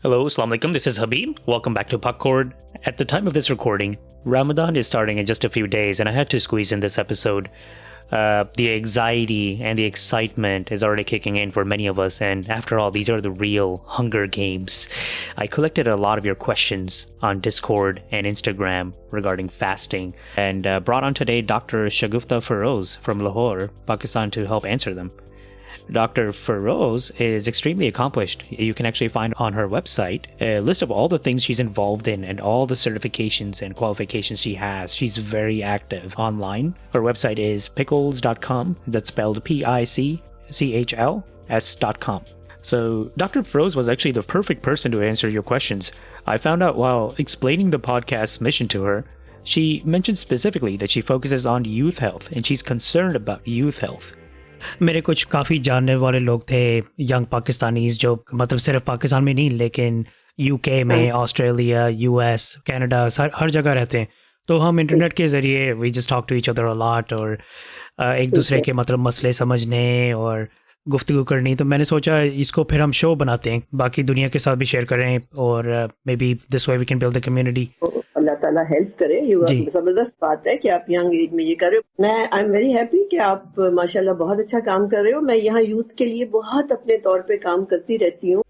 Hello, Assalamu alaikum. This is Habib. Welcome back to Popcord. At the time of this recording, Ramadan is starting in just a few days, and I had to squeeze in this episode. The anxiety and the excitement is already kicking in for many of us, and after all, these are the real Hunger Games. I collected a lot of your questions on Discord and Instagram regarding fasting, and brought on today Dr. Shagufta Feroz from Lahore, Pakistan, to help answer them. Dr. Feroz is extremely accomplished. You can actually find on her website a list of all the things she's involved in and all the certifications and qualifications she has. She's very active online. Her website is pickles.com. That's spelled PICCHLS.com. So Dr. Feroz was actually the perfect person to answer your questions. I found out while explaining the podcast's mission to her, she mentioned specifically that she focuses on youth health and she's concerned about youth health. मेरे कुछ काफ़ी जानने वाले लोग थे young Pakistanis जो मतलब सिर्फ पाकिस्तान में नहीं लेकिन यूके में ऑस्ट्रेलिया यूएस कनाडा हर जगह रहते हैं तो हम इंटरनेट के ज़रिए we just talk to each other a lot और एक दूसरे के मतलब मसले समझने और गुफ्तगू करनी तो मैंने सोचा इसको फिर हम शो बनाते हैं बाकी दुनिया के साथ भी शेयर करें और maybe this way we can build the community अल्लाह ताला हेल्प करे। जबरदस्त बात है कि आप यंग एज में ये कर रहे हो। मैं आई एम वेरी हैप्पी कि आप माशाल्लाह बहुत अच्छा काम कर रहे हो। मैं यहाँ यूथ के लिए बहुत अपने तौर पे काम करती रहती हूँ।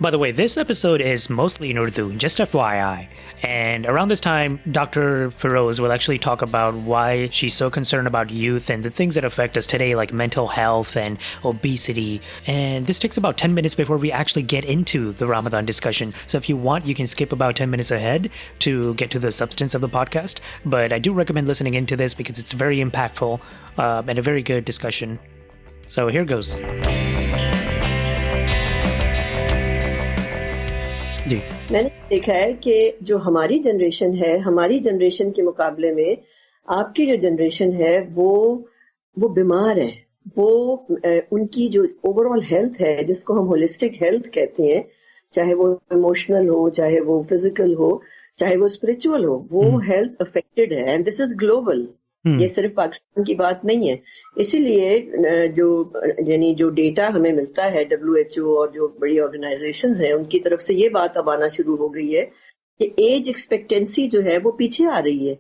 By the way, this episode is mostly in Urdu, just FYI. And around this time, Dr. Feroz will actually talk about why she's so concerned about youth and the things that affect us today, like mental health and obesity. And this takes about 10 minutes before we actually get into the Ramadan discussion. So if you want, you can skip about 10 minutes ahead to get to the substance of the podcast. But I do recommend listening into this because it's very impactful and a very good discussion. So here goes. मैंने देखा है कि जो हमारी generation के मुकाबले में आपकी जो जनरेशन है वो बीमार है। वो उनकी जो ओवरऑल हेल्थ है जिसको हम होलिस्टिक हेल्थ कहते हैं, चाहे वो इमोशनल हो, चाहे वो फिजिकल हो, चाहे वो स्पिरिचुअल हो, वो हेल्थ अफेक्टेड है। एंड दिस इज ग्लोबल, ये सिर्फ पाकिस्तान की बात नहीं है। इसीलिए जो डेटा हमें मिलता है WHO और जो बड़ी ऑर्गेनाइजेशंस हैं उनकी तरफ से ये बात अब आना शुरू हो गई है कि एज एक्सपेक्टेंसी जो है वो पीछे आ रही है।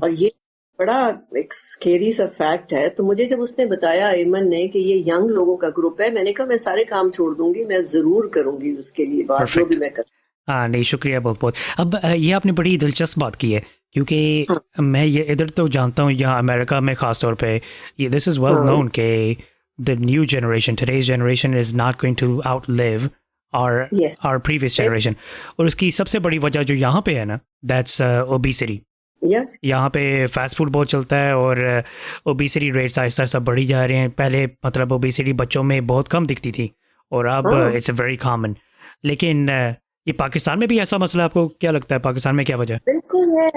और ये बड़ा एक स्केरी सा फैक्ट है। तो मुझे जब उसने बताया एमन ने कि ये यंग लोगों का ग्रुप है, मैंने कहा मैं सारे काम छोड़ दूंगी, मैं जरूर करूंगी उसके लिए बात, जो भी मैं कर। हाँ नहीं, शुक्रिया बहुत बहुत। अब ये आपने बड़ी दिलचस्प बात की है क्योंकि मैं ये इधर तो जानता हूँ, यहाँ अमेरिका में ख़ास तौर पे ये दिस इज़ वेल नोन कि the new generation, today's generation is not going to outlive our previous generation. और उसकी सबसे बड़ी वजह जो यहाँ पे है ना, दैट्स ओबेसिटी। यहाँ पे फास्ट फूड बहुत चलता है और ओबेसिटी रेट्स आहिस्ता आहिस्ता बढ़ी जा रहे हैं। पहले मतलब ओबेसिटी बच्चों में बहुत कम दिखती थी और अब इट्स वेरी कॉमन। लेकिन ये पाकिस्तान में भी ऐसा मसला, आपको क्या लगता है पाकिस्तान में क्या वजह? बिल्कुल है।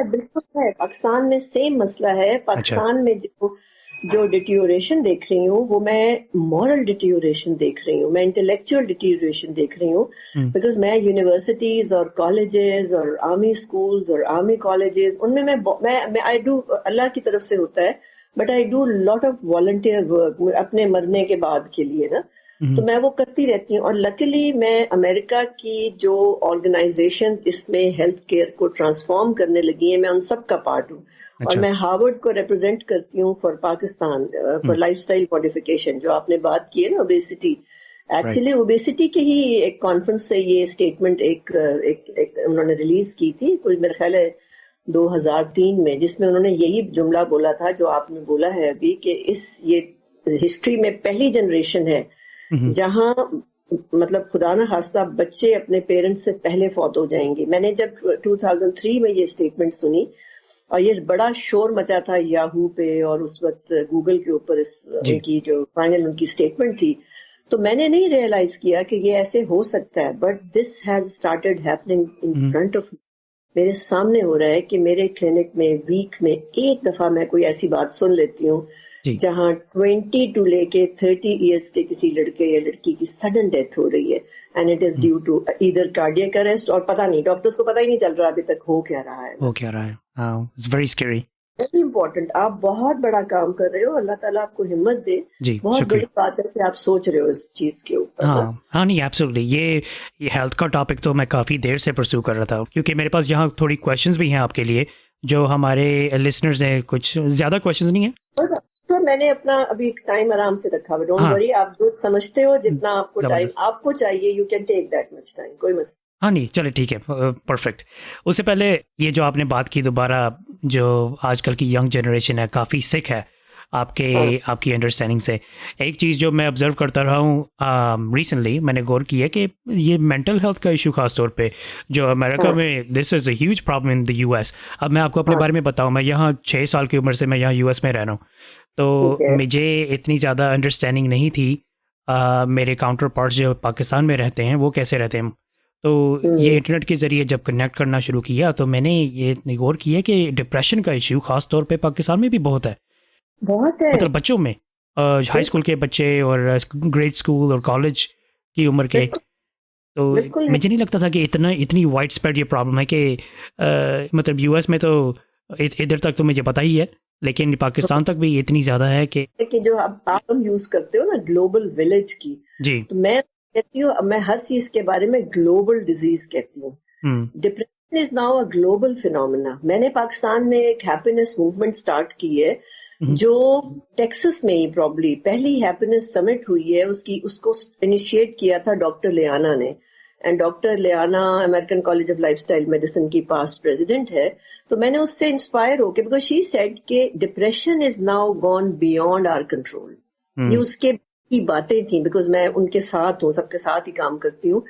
पाकिस्तान में सेम मसला है। पाकिस्तान में जो डिटीरियोरेशन देख रही हूँ वो मैं मॉरल डिटीरियोरेशन देख रही हूँ, मैं इंटेलेक्चुअल डिटीरियोरेशन देख रही हूँ। बिकॉज मैं यूनिवर्सिटीज और कॉलेजेस और आर्मी स्कूल्स और आर्मी कॉलेजेस उनमें मैं आई डू, अल्लाह की तरफ से होता है, but I do lot of volunteer work अपने मरने के बाद के लिए ना, तो मैं वो करती रहती हूँ। और लकीली मैं अमेरिका की जो ऑर्गेनाइजेशन इसमें हेल्थ केयर को ट्रांसफॉर्म करने लगी है, मैं उन सब का पार्ट हूँ। और मैं हार्वर्ड को रिप्रेजेंट करती हूँ for Pakistan for lifestyle modification. जो आपने बात की है ना ओबेसिटी, एक्चुअली ओबेसिटी के ही एक कॉन्फ्रेंस से ये स्टेटमेंट एक उन्होंने रिलीज की थी, कोई मेरे ख्याल है 2003 में, जिसमें उन्होंने यही जुमला बोला था जो आपने बोला है अभी कि ये हिस्ट्री में पहली जनरेशन है जहां मतलब खुदा न खास्ता बच्चे अपने पेरेंट्स से पहले फौत हो जाएंगे। मैंने जब 2003 में ये स्टेटमेंट सुनी और ये बड़ा शोर मचा था याहू पे और उस वक्त गूगल के ऊपर उनकी जो फाइनल उनकी स्टेटमेंट थी, तो मैंने नहीं रियलाइज किया कि ये ऐसे हो सकता है। But this has started happening in front of, मेरे सामने हो रहा है कि मेरे क्लिनिक में वीक में एक दफा मैं कोई ऐसी बात सुन लेती हूँ जहां 20 टू लेके 30 इयर्स के किसी लड़के या लड़की की सडन डेथ हो रही है, and it is due to either cardiac arrest और पता नहीं, डॉक्टर्स को पता ही नहीं चल रहा अभी तक हो क्या रहा है। Wow, it's very scary. Very important. आप बहुत बड़ा काम कर रहे हो, अल्लाह ताला आपको हिम्मत दे। जी, बहुत बड़ी शुक्रिया। बात है कि आप सोच रहे हो इस चीज के ऊपर ना। हाँ नहीं, एब्सोल्युटली। ये हेल्थ का टॉपिक तो मैं काफ़ी देर से परस्यू कर रहा था, क्योंकि मेरे पास यहाँ थोड़ी क्वेश्चंस भी हैं आपके लिए, जो हमारे लिसनर्स हैं। कुछ ज़्यादा क्वेश्चंस नहीं है। तो मैंने अपना अभी टाइम आराम से रखा हुआ, डोंट हाँ, वरी। आप जो समझते हो, जितना आपको टाइम ज़बरदस्त। आपको चाहिए, you can take that much time, कोई मसला। हाँ नहीं, चले ठीक है, परफेक्ट। उससे पहले ये जो आपने बात की दोबारा, जो आजकल की यंग जनरेशन है काफ़ी सिक है आपकी अंडरस्टैंडिंग से। एक चीज़ जो मैं ऑब्जर्व करता रहा हूँ रिसेंटली, मैंने गौर किया कि ये मेंटल हेल्थ का इशू खास तौर पे जो अमेरिका में, this is a huge problem in the US. अब मैं आपको अपने बारे में बताऊँ, मैं यहाँ 6 साल की उम्र से मैं यहाँ यूएस में रह रहा हूँ, तो मुझे इतनी ज़्यादा अंडरस्टैंडिंग नहीं थी मेरे काउंटर पार्ट्स जो पाकिस्तान में रहते हैं वो कैसे रहते हैं। तो ये इंटरनेट के ज़रिए जब कनेक्ट करना शुरू किया, तो मैंने ये गौर किया कि डिप्रेशन का इशू ख़ास तौर पे पाकिस्तान में भी बहुत है मतलब बच्चों में, हाई स्कूल के बच्चे और ग्रेड स्कूल और कॉलेज की उम्र के। तो मुझे नहीं लगता था कि इतनी वाइड स्प्रेड ये प्रॉब्लम है कि मतलब यूएस में तो इधर तक तो मुझे पता ही है, लेकिन पाकिस्तान तक भी इतनी ज़्यादा है कि जो आप यूज करते हो ना ग्लोबल विलेज की, जी, तो मैं कहती हूँ, मैं हर चीज के बारे में ग्लोबल डिजीज कहती हूँ। Depression is now a global phenomena. मैंने पाकिस्तान में एक हैप्पीनेस मूवमेंट स्टार्ट की है, जो टेक्सास में ही प्रॉब्ली पहली हैप्पीनेस समिट हुई है, उसको इनिशिएट किया था डॉक्टर लियाना ने। And doctor Liana American College of Lifestyle Medicine की पास्ट प्रेसिडेंट है। तो मैंने उससे इंस्पायर होके, बिकॉज शी सेड कि depression is now gone beyond our control. ये उसके की बातें थी, बिकॉज मैं उनके साथ हूँ, सबके साथ ही काम करती हूँ।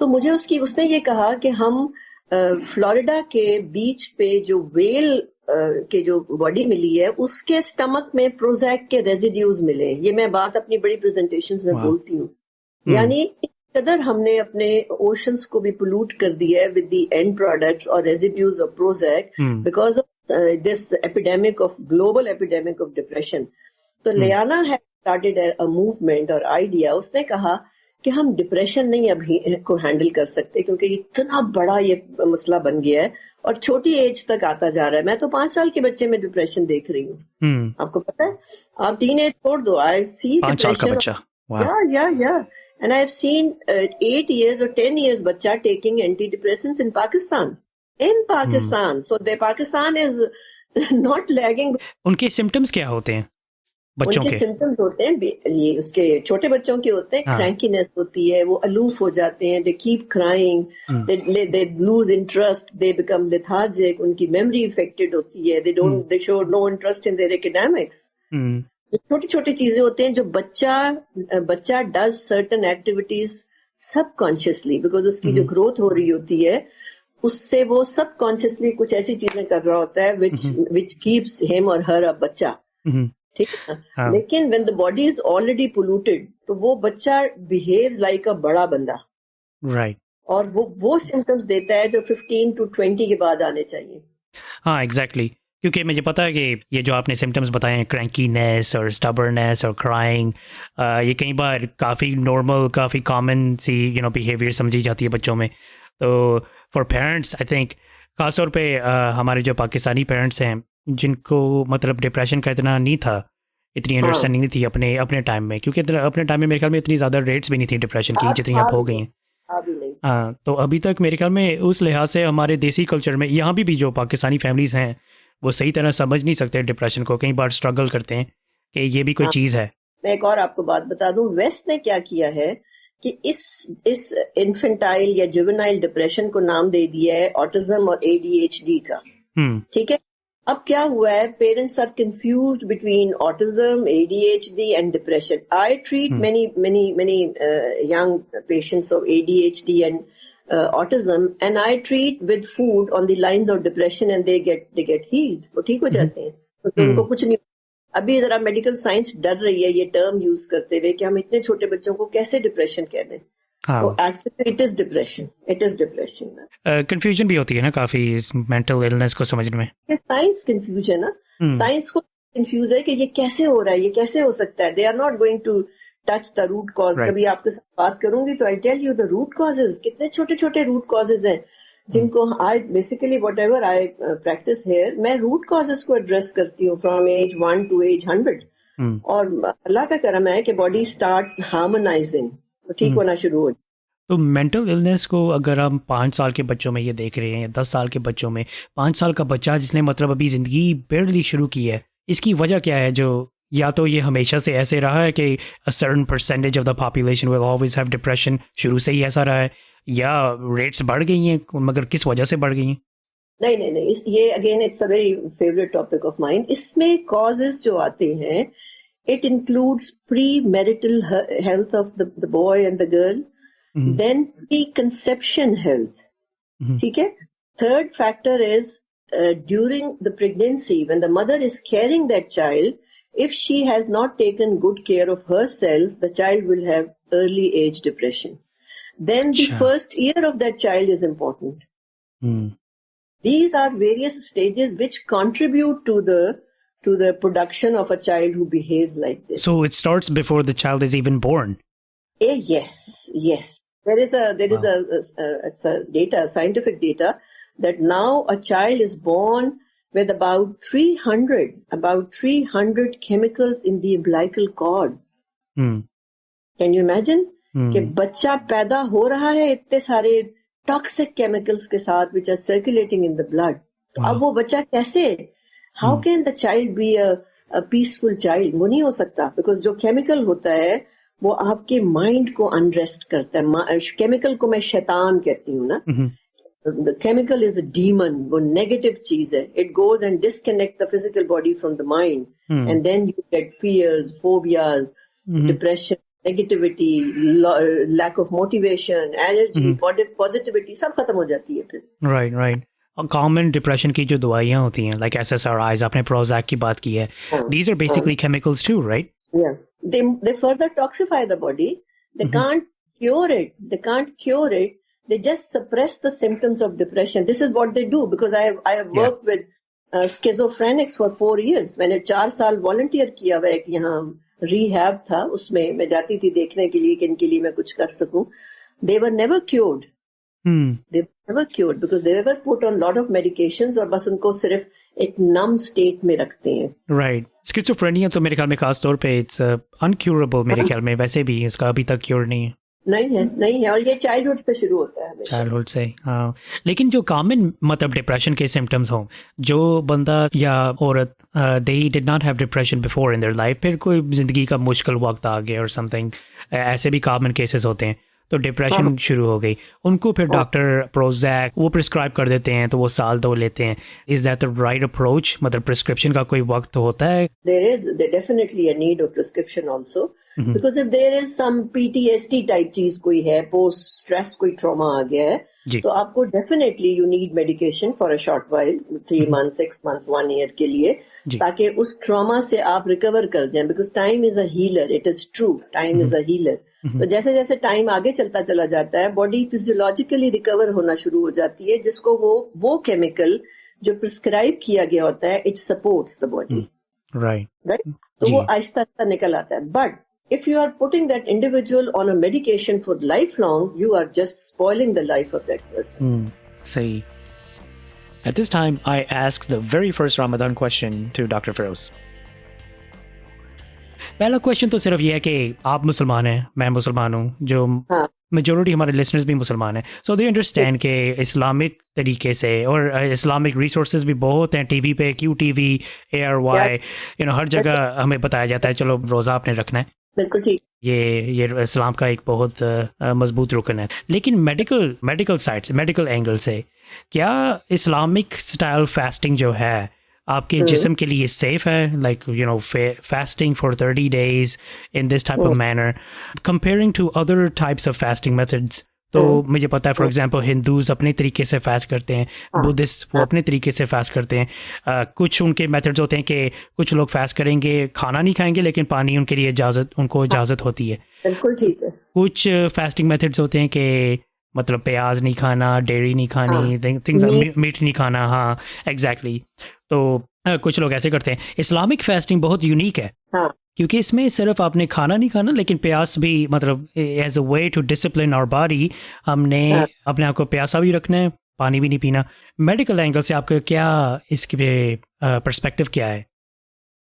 तो मुझे उसने ये कहा कि हम फ्लोरिडा के बीच पे जो वेल के जो बॉडी मिली है, उसके स्टमक में प्रोजैक के रेजिड्यूज मिले। ये मैं बात अपनी बड़ी प्रेजेंटेशंस में बोलती हूँ। यानी इस कदर हमने अपने ओशंस को भी पोल्यूट कर दिया है विद द एंड प्रोडक्ट्स और residues of Prozac, because of this epidemic of global epidemic of depression. तो लियाना है स्टार्टेड अ मूवमेंट और आइडिया। उसने कहा कि हम डिप्रेशन नहीं अभी को हैंडल कर सकते, क्योंकि इतना बड़ा ये मसला बन गया है और छोटी एज तक आता जा रहा है। मैं तो 5 साल के बच्चे में डिप्रेशन देख रही हूँ। आपको पता है, आप टीन एज छोड़ दो, आई सीन 5 साल का बच्चा, या and I have seen 8 years or 10 years बच्चा taking anti depressants in Pakistan. So the Pakistan is not lagging. उनके सिम्टम्स क्या होते हैं बच्चों उनके सिम्टम्स होते हैं, ये उसके छोटे बच्चों के होते हैं, क्रैंकीनेस होती है, वो अलूफ हो जाते हैं, they keep crying, they lose interest, they become lethargic, उनकी मेमोरी इफेक्टेड होती है, they show no interest in their academics. छोटी छोटी चीजें होती हैं जो बच्चा does certain activities subconsciously, because उसकी जो ग्रोथ हो रही होती है उससे वो सबकॉन्शियसली कुछ ऐसी चीजें कर रहा होता है विच कीप्स हिम और हर अ बच्चा, ठीक है ना। लेकिन when the body is already polluted, तो वो बच्चा बिहेव लाइक अ बड़ा बंदा, राइट, और वो सिम्टम्स देता है जो 15 to 20 के बाद आने चाहिए। हाँ एग्जैक्टली, क्योंकि मुझे पता है कि ये जो आपने सिम्टम्स बताए हैं, क्रैंकीनेस और स्टबर्ननेस और क्राइंग, ये कई बार काफ़ी नॉर्मल, काफ़ी कॉमन सी बिहेवियर समझी जाती है बच्चों में। तो फॉर पेरेंट्स आई थिंक, ख़ासतौर पे हमारे जो पाकिस्तानी पेरेंट्स हैं, जिनको मतलब डिप्रेशन का इतना नहीं था, इतनी अंडरस्टैंडिंग नहीं थी अपने टाइम में, क्योंकि अपने टाइम में मेरे ख्याल में इतनी ज़्यादा रेट्स भी नहीं थी डिप्रेशन की जितनी अब हो गई हैं। हाँ, तो अभी तक मेरे ख्याल में उस लिहाज से हमारे देसी कल्चर में यहाँ भी जो पाकिस्तानी फैमिलीज़ हैं वो सही तरह समझ नहीं सकते डिप्रेशन को, कई बार स्ट्रगल करते हैं कि ये भी कोई चीज़ है। मैं एक और आपको बात बता दूं, वेस्ट ने क्या किया है कि इस इन्फेंटाइल या जुवेनाइल डिप्रेशन को नाम दे दिया है ऑटिज्म और ADHD का। ठीक है, अब क्या हुआ है, parents are confused between autism, ADHD and depression. I treat many young patients of ADHD and autism, and I treat with food on the lines of depression, and they get healed, वो ठीक हो जाते हैं, तो उनको कुछ नहीं। अभी जरा मेडिकल साइंस डर रही है ये टर्म यूज करते हुए कि हम इतने छोटे बच्चों को कैसे डिप्रेशन कह दें। तो actually it is depression. Confusion भी होती है ना काफी इस मेंटल इलनेस को समझने में। साइंस कंफ्यूजन है ना, साइंस को कंफ्यूज है कि ये कैसे हो रहा है, ये कैसे हो सकता है। They are not going to touch the root cause. कभी आपके साथ बात करूंगी तो I tell you the root causes, कितने छोटे छोटे रूट कॉजेज हैं जिनको I basically whatever I practice here, मैं रूट कॉजेस को एड्रेस करती हूँ फ्रॉम एज 1 to age 100। और अल्लाह का करम है कि बॉडी स्टार्ट्स हार्मोनाइजिंग, ठीक होना शुरू हो। तो मेंटल इलनेस को अगर हम 5 साल के बच्चों में ये देख रहे हैं या 10 साल के बच्चों में, 5 साल का बच्चा जिसने मतलब अभी ज़िंदगी बेरली शुरू की है, इसकी वजह क्या है? जो या तो ये हमेशा से ऐसे रहा है कि a certain percentage of the population will always have depression, शुरू से ही ऐसा रहा है, या रेट्स बढ़ गई हैं, मगर किस वजह से बढ़ गई हैं? नहीं, ये again it's a very favourite topic of mind. इसमें कॉजेज जो आते हैं, it includes pre marital health of the boy and the girl, then pre-conception health, ठीक है। Third factor is during the pregnancy, when the mother is carrying that child, if she has not taken good care of herself, the child will have early age depression. Then the first year of that child is important. These are various stages which contribute to the production of a child who behaves like this. So it starts before the child is even born. Yes. There is scientific data that now a child is born with about 300 chemicals in the umbilical cord. Can you imagine? कि बच्चा पैदा हो रहा है इतने सारे toxic chemicals के साथ which are circulating in the blood. तो अब वो बच्चा कैसे? How can the child be a peaceful child? वो नहीं हो सकता, because जो केमिकल होता है वो आपके माइंड को अनरेस्ट करता है। केमिकल को मैं शैतान कहती हूँ ना। The chemical is a demon, वो नेगेटिव चीज है। It goes and disconnect the physical body from the mind, and then you get fears, phobias, depression, negativity, lack of motivation, energy, positivity सब खत्म हो जाती है फिर। राइट। कॉमन डिप्रेशन की जो दवाइयाँ होती हैं, लाइक SSRIs, आपने प्रोज़ैक की बात की है, these are basically chemicals too, right? Yeah, they further toxify the body. They can't cure it. They just suppress the symptoms of depression. This is what they do, because I have worked with schizophrenics for 4 years. मैंने 4 साल volunteer किया हुआ, एक यहाँ rehab था, उसमें मैं जाती थी देखने के लिए कि इनके लिए मैं कुछ कर सकूं। They were never cured. They were never cured because they were put on lot of medications और बस उनको सिर्फ एक नम स्टेट में रखते हैं। राइट। स्किज़ोफ्रेनिया तो मेरे ख्याल में खास तौर पे इट्स अनक्यूरेबल, मेरे ख्याल में वैसे भी इसका अभी तक क्योर नहीं है। नहीं है और ये चाइल्डहुड से शुरू होता है, चाइल्डहुड से। हाँ, लेकिन जो कॉमन मतलब डिप्रेशन के सिम्टम्स हों, जो बंदा या औरत they did not have depression before in their life, फिर कोई ज़िंदगी का मुश्किल वक्त आ गया और समथिंग, ऐसे भी कॉमन केसेस होते हैं, तो डिप्रेशन शुरू हो गई, उनको फिर डॉक्टर प्रोज़ैक वो प्रिस्क्राइब कर देते हैं, तो वो साल 2 लेते हैं। Is that the right approach? मतलब प्रिस्क्रिप्शन का कोई वक्त होता है? there definitely a need of prescription also, because if there is some PTSD type चीज कोई है, पोस्ट स्ट्रेस कोई ट्रॉमा आ गया है, तो आपको definitely you need medication for a short while, 3 months, 6 months, 1 year के लिए, ताकि उस ट्रॉमा से आप रिकवर कर जाएं, because time is a healer. It is true, time is a healer. तो जैसे जैसे टाइम आगे चलता चला जाता है, बॉडी फिजियोलॉजिकली रिकवर होना शुरू हो जाती है, जिसको वो केमिकल जो प्रिस्क्राइब किया गया होता है, it supports the body. Right. तो वो आहिस्ता आहिस्ता निकल आता है। But if you are putting that individual on a medication for lifelong, you are just spoiling the life of that person. Sahi. At this time, I asked the very first Ramadan question to Dr. Feroz. पहला question तो सिर्फ ये है कि आप मुसलमान हैं, मैं मुसलमान हूँ, जो मेजोरिटी हमारे लिसनर्स भी मुसलमान हैं, सो दे अंडरस्टैंड के इस्लामिक तरीके से, और इस्लामिक रिसोर्सेज भी बहुत हैं, टीवी पे QTV, ARY, हर जगह हमें बताया जाता है चलो रोज़ा आपने रखना है। बिल्कुल ठीक। ये इस्लाम का एक बहुत मजबूत रुकन है। लेकिन मेडिकल साइड से, मेडिकल एंगल से, क्या इस्लामिक स्टाइल फास्टिंग जो है आपके जिस्म के लिए सेफ है? Like fasting for 30 days in this type of manner comparing to other types of fasting methods. तो मुझे पता है फॉर एग्जांपल हिंदूज अपने तरीके से फास्ट करते हैं, बुद्धिस्ट वो अपने तरीके से फास्ट करते हैं, कुछ उनके मेथड्स होते हैं कि कुछ लोग फास्ट करेंगे, खाना नहीं खाएंगे, लेकिन पानी उनके लिए उनको इजाज़त होती है। बिल्कुल ठीक है। कुछ फास्टिंग मेथड्स होते हैं कि मतलब प्याज नहीं खाना, डेयरी नहीं खानी, थिंग्स मीट नहीं खाना। हाँ, एग्जैक्टली। तो कुछ लोग ऐसे करते हैं। इस्लामिक फास्टिंग बहुत यूनिक है, क्योंकि इसमें सिर्फ आपने खाना नहीं खाना, लेकिन प्यास भी, मतलब as a way to discipline our body, हमने अपने आप को प्यासा भी रखना है, पानी भी नहीं पीना। मेडिकल एंगल से आपका क्या इसके पे पर्सपेक्टिव क्या है?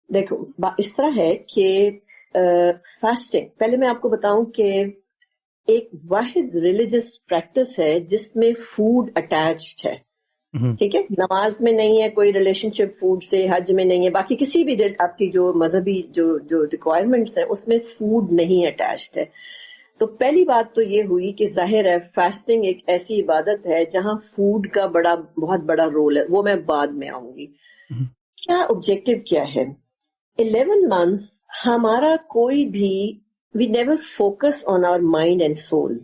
देखो, इस तरह है कि फास्टिंग, पहले मैं आपको बताऊं कि एक वाहिद रिलीजियस प्रैक्टिस है जिसमें फूड अटैच्ड है, ठीक है। नमाज में नहीं है कोई रिलेशनशिप फूड से, हज में नहीं है, बाकी किसी भी आपकी जो मजहबी जो रिक्वायरमेंट्स है उसमें फूड नहीं अटैच्ड है। तो पहली बात तो ये हुई कि जाहिर है फास्टिंग एक ऐसी इबादत है जहां फूड का बहुत बड़ा रोल है, वो मैं बाद में आऊंगी। क्या ऑब्जेक्टिव क्या है? 11 months हमारा कोई भी, we never focus on our mind and soul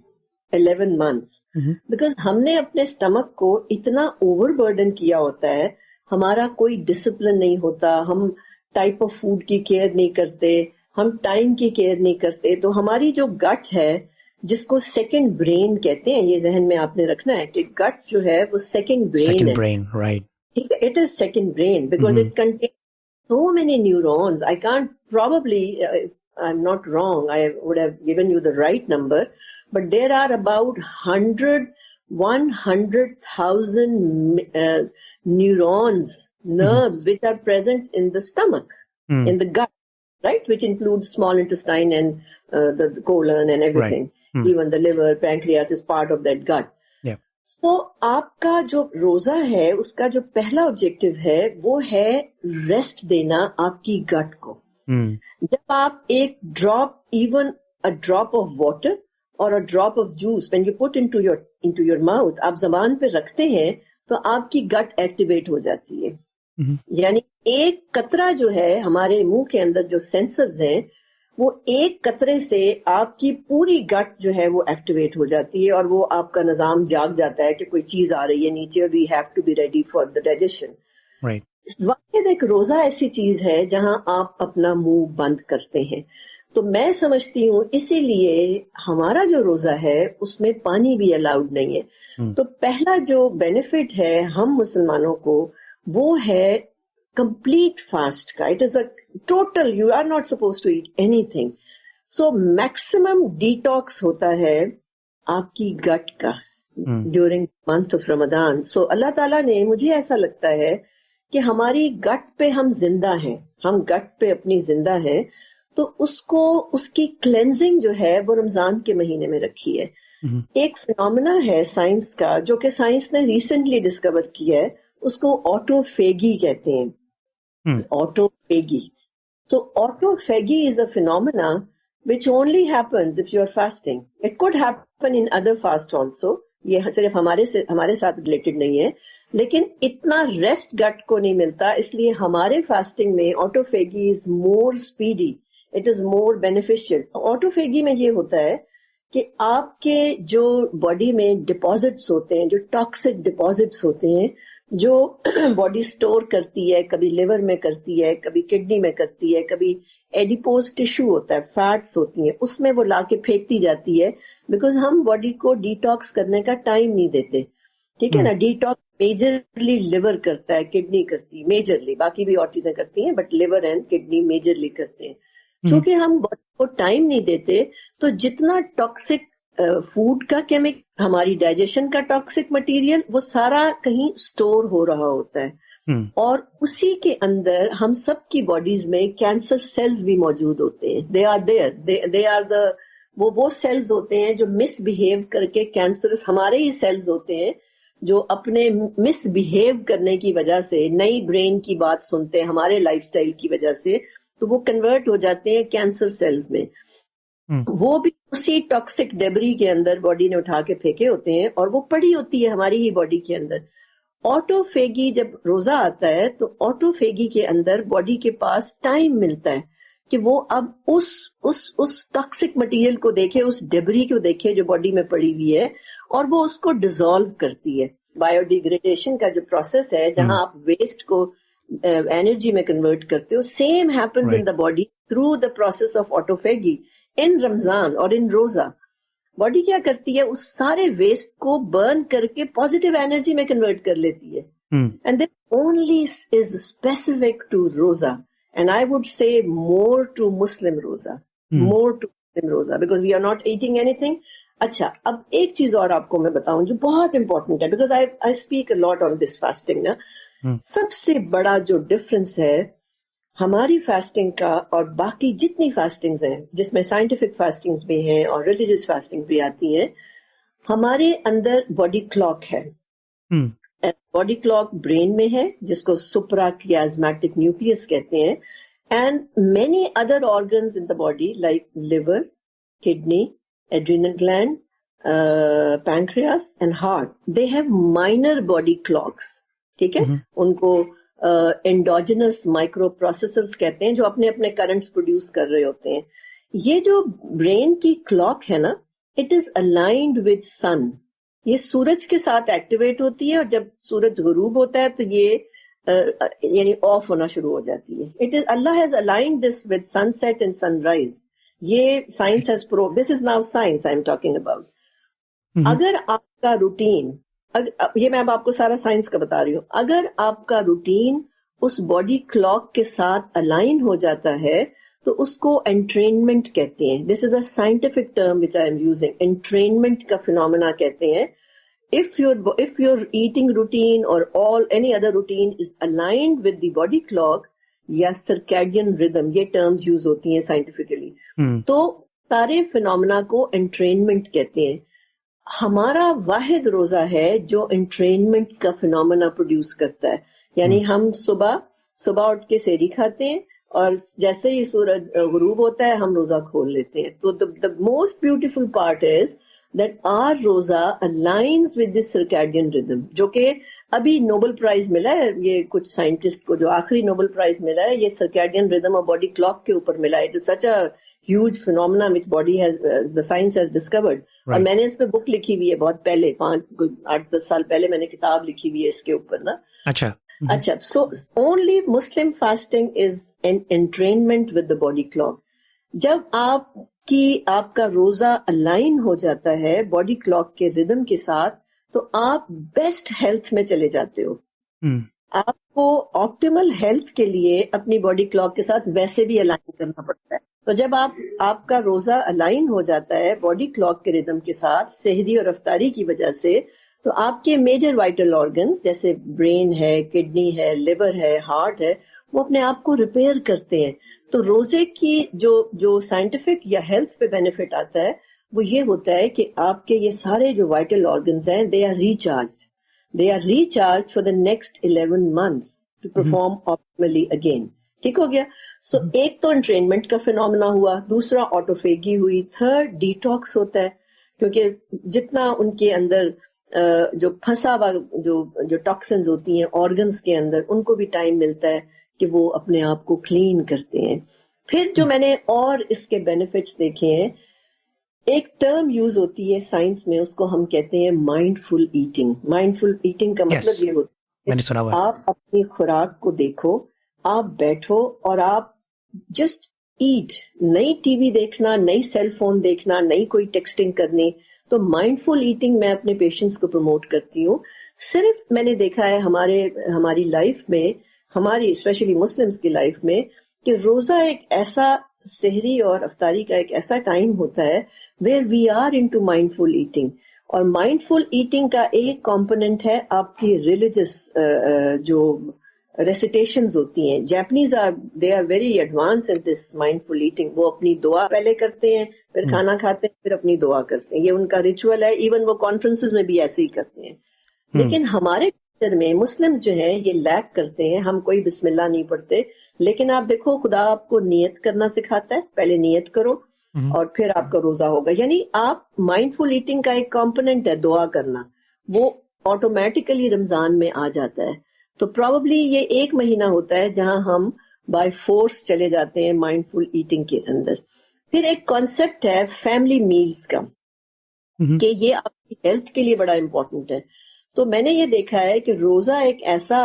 11 months, because हमने अपने स्टमक को इतना ओवरबर्डन किया होता है, हमारा कोई डिसिप्लिन नहीं होता, हम टाइप ऑफ फूड की केयर नहीं करते, हम टाइम की केयर नहीं करते, तो हमारी जो गट है जिसको सेकंड ब्रेन कहते हैं, ये जहन में आपने रखना है कि गट जो है वो सेकंड ब्रेन है, राइट? ठीक है, it is second brain because it contains so many neurons. I can't probably, I'm not wrong, I would have given you the right number, but there are about 100,000 neurons, nerves, which are present in the stomach, in the gut, right? Which includes small intestine and the colon and everything. Right. Even the liver, pancreas is part of that gut. तो आपका जो रोजा है उसका जो पहला objective है वो है रेस्ट देना आपकी गट को। जब आप एक drop, even a drop of water और a drop of juice when you put into your mouth, आप जबान पे रखते हैं तो आपकी गट एक्टिवेट हो जाती है। यानी एक कतरा जो है हमारे मुंह के अंदर जो सेंसर्स हैं, वो एक कतरे से आपकी पूरी गट जो है वो एक्टिवेट हो जाती है और वो आपका निजाम जाग जाता है कि कोई चीज आ रही है नीचे, we have to be ready for the digestion. Right. इस वक्त एक रोजा ऐसी चीज है जहां आप अपना मुंह बंद करते हैं। तो मैं समझती हूँ इसीलिए हमारा जो रोजा है उसमें पानी भी अलाउड नहीं है। तो पहला जो बेनिफिट है हम मुसलमानों को वो है complete fast का। It is a total, you are not supposed to eat anything. So maximum detox होता है आपकी गट का during month of Ramadan. So अल्लाह ताला ने, मुझे ऐसा लगता है कि हमारी गट पे हम जिंदा हैं, हम गट पे अपनी जिंदा हैं, तो उसको, उसकी क्लेंजिंग जो है वो रमजान के महीने में रखी है। एक फिनोमेना है साइंस का जो कि साइंस ने रिसेंटली डिस्कवर किया है, उसको ऑटोफेगी कहते हैं। Autophagy. So autophagy is a phenomena which only happens if you are fasting. It could happen in other fast also. ये सिर्फ हमारे साथ रिलेटेड नहीं है, लेकिन इतना रेस्ट गट को नहीं मिलता, इसलिए हमारे फास्टिंग में autophagy is more speedy, it is more beneficial. Autophagy में ये होता है कि आपके जो बॉडी में डिपॉजिट्स होते हैं, जो टॉक्सिक डिपॉजिट्स होते हैं, जो बॉडी स्टोर करती है, कभी लिवर में करती है, कभी किडनी में करती है, कभी एडिपोज टिश्यू होता है, फैट्स होती हैं, उसमें वो लाके फेंकती जाती है, बिकॉज हम बॉडी को डिटॉक्स करने का टाइम नहीं देते, ठीक है ना। डिटॉक्स मेजरली लिवर करता है, किडनी करती है मेजरली, बाकी भी और चीजें करती हैं, but liver and kidney majorly करते हैं। क्योंकि हम बॉडी को टाइम नहीं देते, तो जितना टॉक्सिक फूड का केमिकल, हमारी डाइजेशन का टॉक्सिक मटेरियल, वो सारा कहीं स्टोर हो रहा होता है। और उसी के अंदर हम सब की बॉडीज में कैंसर सेल्स भी मौजूद होते हैं। They are there, they are the, वो सेल्स होते हैं जो मिसबिहेव करके, कैंसरस हमारे ही सेल्स होते हैं जो अपने मिसबिहेव करने की वजह से, नई ब्रेन की बात सुनते हैं हमारे लाइफस्टाइल की वजह से, तो वो कन्वर्ट हो जाते हैं कैंसर सेल्स में। वो भी उसी टॉक्सिक डेबरी के अंदर बॉडी ने उठा के फेंके होते हैं और वो पड़ी होती है हमारी ही बॉडी के अंदर। ऑटोफेगी, जब रोजा आता है तो ऑटोफेगी के अंदर बॉडी के पास टाइम मिलता है कि वो अब उस टॉक्सिक मटेरियल को देखे, उस डेबरी को देखे जो बॉडी में पड़ी हुई है, और वो उसको डिसॉल्व करती है। बायोडिग्रेडेशन का जो प्रोसेस है, जहां आप वेस्ट को एनर्जी में कन्वर्ट करते हो, same happens in the body through the process of autophagy. In रमजान और इन रोजा बॉडी क्या करती है, उस सारे वेस्ट को बर्न करके पॉजिटिव एनर्जी में कन्वर्ट कर लेती है। And this only is specific to रोजा, and I would say more to Muslim रोजा, मोर टू मुस्लिम रोजा, because we are not eating anything. अच्छा, अब एक चीज और आपको मैं बताऊं जो बहुत इंपॉर्टेंट है, because I speak a lot on this fasting ना। सबसे बड़ा जो डिफरेंस है हमारी फास्टिंग का और बाकी जितनी फास्टिंग्स हैं, जिसमें साइंटिफिक फास्टिंग्स भी हैं और रिलीजियस फास्टिंग भी आती हैं, हमारे अंदर बॉडी क्लॉक है। बॉडी क्लॉक ब्रेन में है, जिसको सुप्रा कियास्मेटिक न्यूक्लियस कहते हैं, and many other organs in the body like liver, kidney, adrenal gland, pancreas and heart, they have minor body clocks. ठीक है, उनको endogenous microprocessors कहते हैं, जो अपने अपने करंट्स प्रोड्यूस कर रहे होते हैं। ये जो ब्रेन की क्लॉक है ना, इट इज अलाइंड विद सन। ये सूरज के साथ एक्टिवेट होती है, और जब सूरज गुरूब होता है तो ये यानी ऑफ होना शुरू हो जाती है। इट इज अल्लाह has aligned this with sunset and sunrise. ये science has prove, this is now science I am talking about. अगर आपका रूटीन, ये मैं अब आपको सारा साइंस का बता रही हूं, अगर आपका रूटीन उस बॉडी क्लॉक के साथ अलाइन हो जाता है तो उसको एंट्रेनमेंट कहते हैं। This is a scientific term which I am using, entrainment का फिनोमेना कहते हैं। if your eating routine or all any other routine is aligned with the body clock या circadian rhythm, ये terms use होती हैं scientifically, तो सारे phenomena को एंट्रेनमेंट कहते हैं। हमारा वाहिद रोजा है जो एंट्रेनमेंट का फिनोमेना प्रोड्यूस करता है। यानी हम सुबह उठ के सेहरी खाते हैं और जैसे ही सूरज गुरूब होता है हम रोजा खोल लेते हैं। तो the most beautiful part is that our roza aligns with this circadian rhythm, जो कि अभी नोबेल प्राइज मिला है ये कुछ साइंटिस्ट को, जो आखिरी नोबेल प्राइज मिला है ये circadian rhythm और बॉडी क्लॉक के ऊपर मिला है। It is such a huge phenomena which body has the science has discovered. और मैंने इस पे बुक लिखी हुई है बहुत पहले, 5-8-10 साल पहले मैंने किताब लिखी हुई है इसके ऊपर ना। अच्छा, so only Muslim fasting is an entrainment with the body clock. जब आपका रोजा अलाइन हो जाता है बॉडी क्लॉक के रिदम के साथ, तो आप बेस्ट हेल्थ में चले जाते हो। आपको ऑप्टिमल हेल्थ के लिए अपनी बॉडी क्लॉक के साथ वैसे भी अलाइन करना पड़ता है। तो जब आपका रोजा अलाइन हो जाता है बॉडी क्लॉक के रिदम के साथ सेहरी और अफ्तारी की वजह से, तो आपके मेजर वाइटल ऑर्गन्स जैसे ब्रेन है, किडनी है, लिवर है, हार्ट है, वो अपने आप को रिपेयर करते हैं। तो रोजे की जो साइंटिफिक या हेल्थ पे बेनिफिट आता है वो ये होता है कि आपके ये सारे जो वाइटल ऑर्गन्स हैं they are recharge for the next 11 months to perform optimally again. ठीक हो गया। सो एक तो एंट्रेनमेंट का फिनोमेना हुआ, दूसरा ऑटोफेगी हुई, थर्ड डिटॉक्स होता है, क्योंकि जितना उनके अंदर जो फंसा हुआ जो टॉक्सिन्स होती हैं ऑर्गन्स के अंदर, उनको भी टाइम मिलता है कि वो अपने आप को क्लीन करते हैं। फिर जो मैंने और इसके बेनिफिट्स देखे हैं, एक टर्म यूज होती है साइंस में, उसको हम कहते हैं माइंडफुल ईटिंग। माइंडफुल ईटिंग का मतलब ये होता है मैंने सुना हुआ, आप अपनी खुराक को देखो, आप बैठो और आप जस्ट ईट। नई टीवी देखना, नई सेल फोन देखना, नई कोई टेक्सटिंग करनी। तो माइंडफुल ईटिंग मैं अपने पेशेंट्स को प्रमोट करती हूँ। सिर्फ मैंने देखा है हमारी लाइफ में, हमारी स्पेशली मुस्लिम्स की लाइफ में, कि रोजा एक ऐसा सेहरी और अफ्तारी का एक ऐसा टाइम होता है where we are into mindful eating. और माइंडफुल ईटिंग का एक कंपोनेंट है आपकी रिलीजियस जो रेसिटेशंस होती हैं। Japanese they are very advance in this mindful eating. वो अपनी दुआ पहले करते हैं, फिर खाना खाते हैं, फिर अपनी दुआ करते हैं। ये उनका रिचुअल है। इवन वो कॉन्फ्रेंसेस में भी ऐसे ही करते हैं। लेकिन हमारे में मुस्लिम जो है ये लैक करते हैं। हम कोई बिस्मिल्लाह नहीं पढ़ते, लेकिन आप देखो खुदा आपको नियत करना सिखाता है, पहले नियत करो और फिर आपका रोजा होगा। यानी आप माइंडफुल ईटिंग का एक कंपोनेंट है दुआ करना, वो ऑटोमेटिकली रमजान में आ जाता है। तो प्रोबेबली ये 1 महीना होता है जहां हम बाय फोर्स चले जाते हैं माइंडफुल ईटिंग के अंदर। फिर एक कॉन्सेप्ट है फैमिली मील्स का, कि ये आपकी हेल्थ के लिए बड़ा इंपॉर्टेंट है। तो मैंने ये देखा है कि रोजा एक ऐसा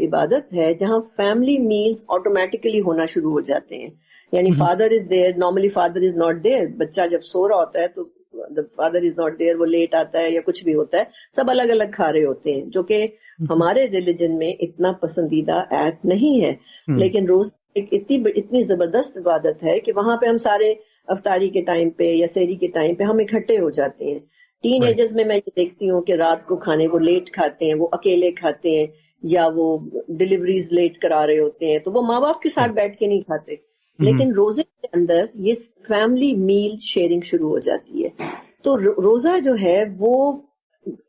इबादत है जहां फैमिली मील्स ऑटोमेटिकली होना शुरू हो जाते हैं। यानी father is there, normally father is not there. बच्चा जब सो रहा होता है तो the father is not there, वो लेट आता है या कुछ भी होता है, सब अलग अलग खा रहे होते हैं, जो कि हमारे रिलीजन में इतना पसंदीदा एक्ट नहीं है। लेकिन रोजा एक इतनी जबरदस्त इबादत है कि वहां पे हम सारे अफ्तारी के टाइम पे या सहरी के टाइम पे हम इकट्ठे हो जाते हैं। टीनेजर्स में मैं ये देखती हूँ कि रात को खाने वो लेट खाते हैं, वो अकेले खाते हैं, या वो डिलीवरीज लेट करा रहे होते हैं, तो वो माँ बाप के साथ बैठ के नहीं खाते। लेकिन रोजे के अंदर ये फैमिली मील शेयरिंग शुरू हो जाती है। तो रोजा जो है वो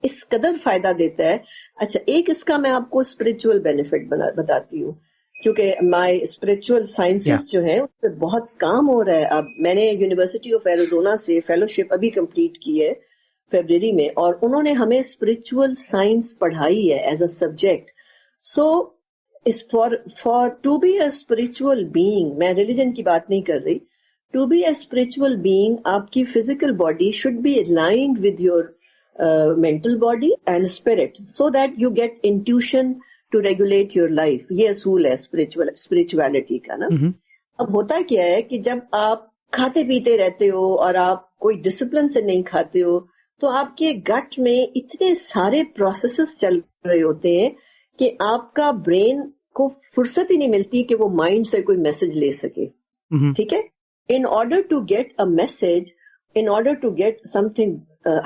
इस कदर फायदा देता है। अच्छा, एक इसका मैं आपको स्पिरिचुअल बेनिफिट बताती हूँ, क्योंकि माय स्पिरिचुअल साइंसेस जो है उस पर बहुत काम हो रहा है। अब मैंने यूनिवर्सिटी ऑफ एरिजोना से फेलोशिप अभी कंप्लीट की है फरवरी में, और उन्होंने हमें स्पिरिचुअल साइंस पढ़ाई है एज अ सब्जेक्ट। सो इस for to be a spiritual being, मैं रिलीजन की बात नहीं कर रही, to be a spiritual being आपकी physical body should be aligned with your mental body and spirit, so that you get intuition to regulate your life. ये असूल है स्पिरिचुअलिटी का ना। अब होता क्या है कि जब आप खाते पीते रहते हो और आप कोई डिसिप्लिन से नहीं खाते हो, तो आपके गट में इतने सारे प्रोसेसेस चल रहे होते हैं कि आपका ब्रेन को फुर्सत ही नहीं मिलती कि वो माइंड से कोई मैसेज ले सके। ठीक है, in order to get a message, in order to get something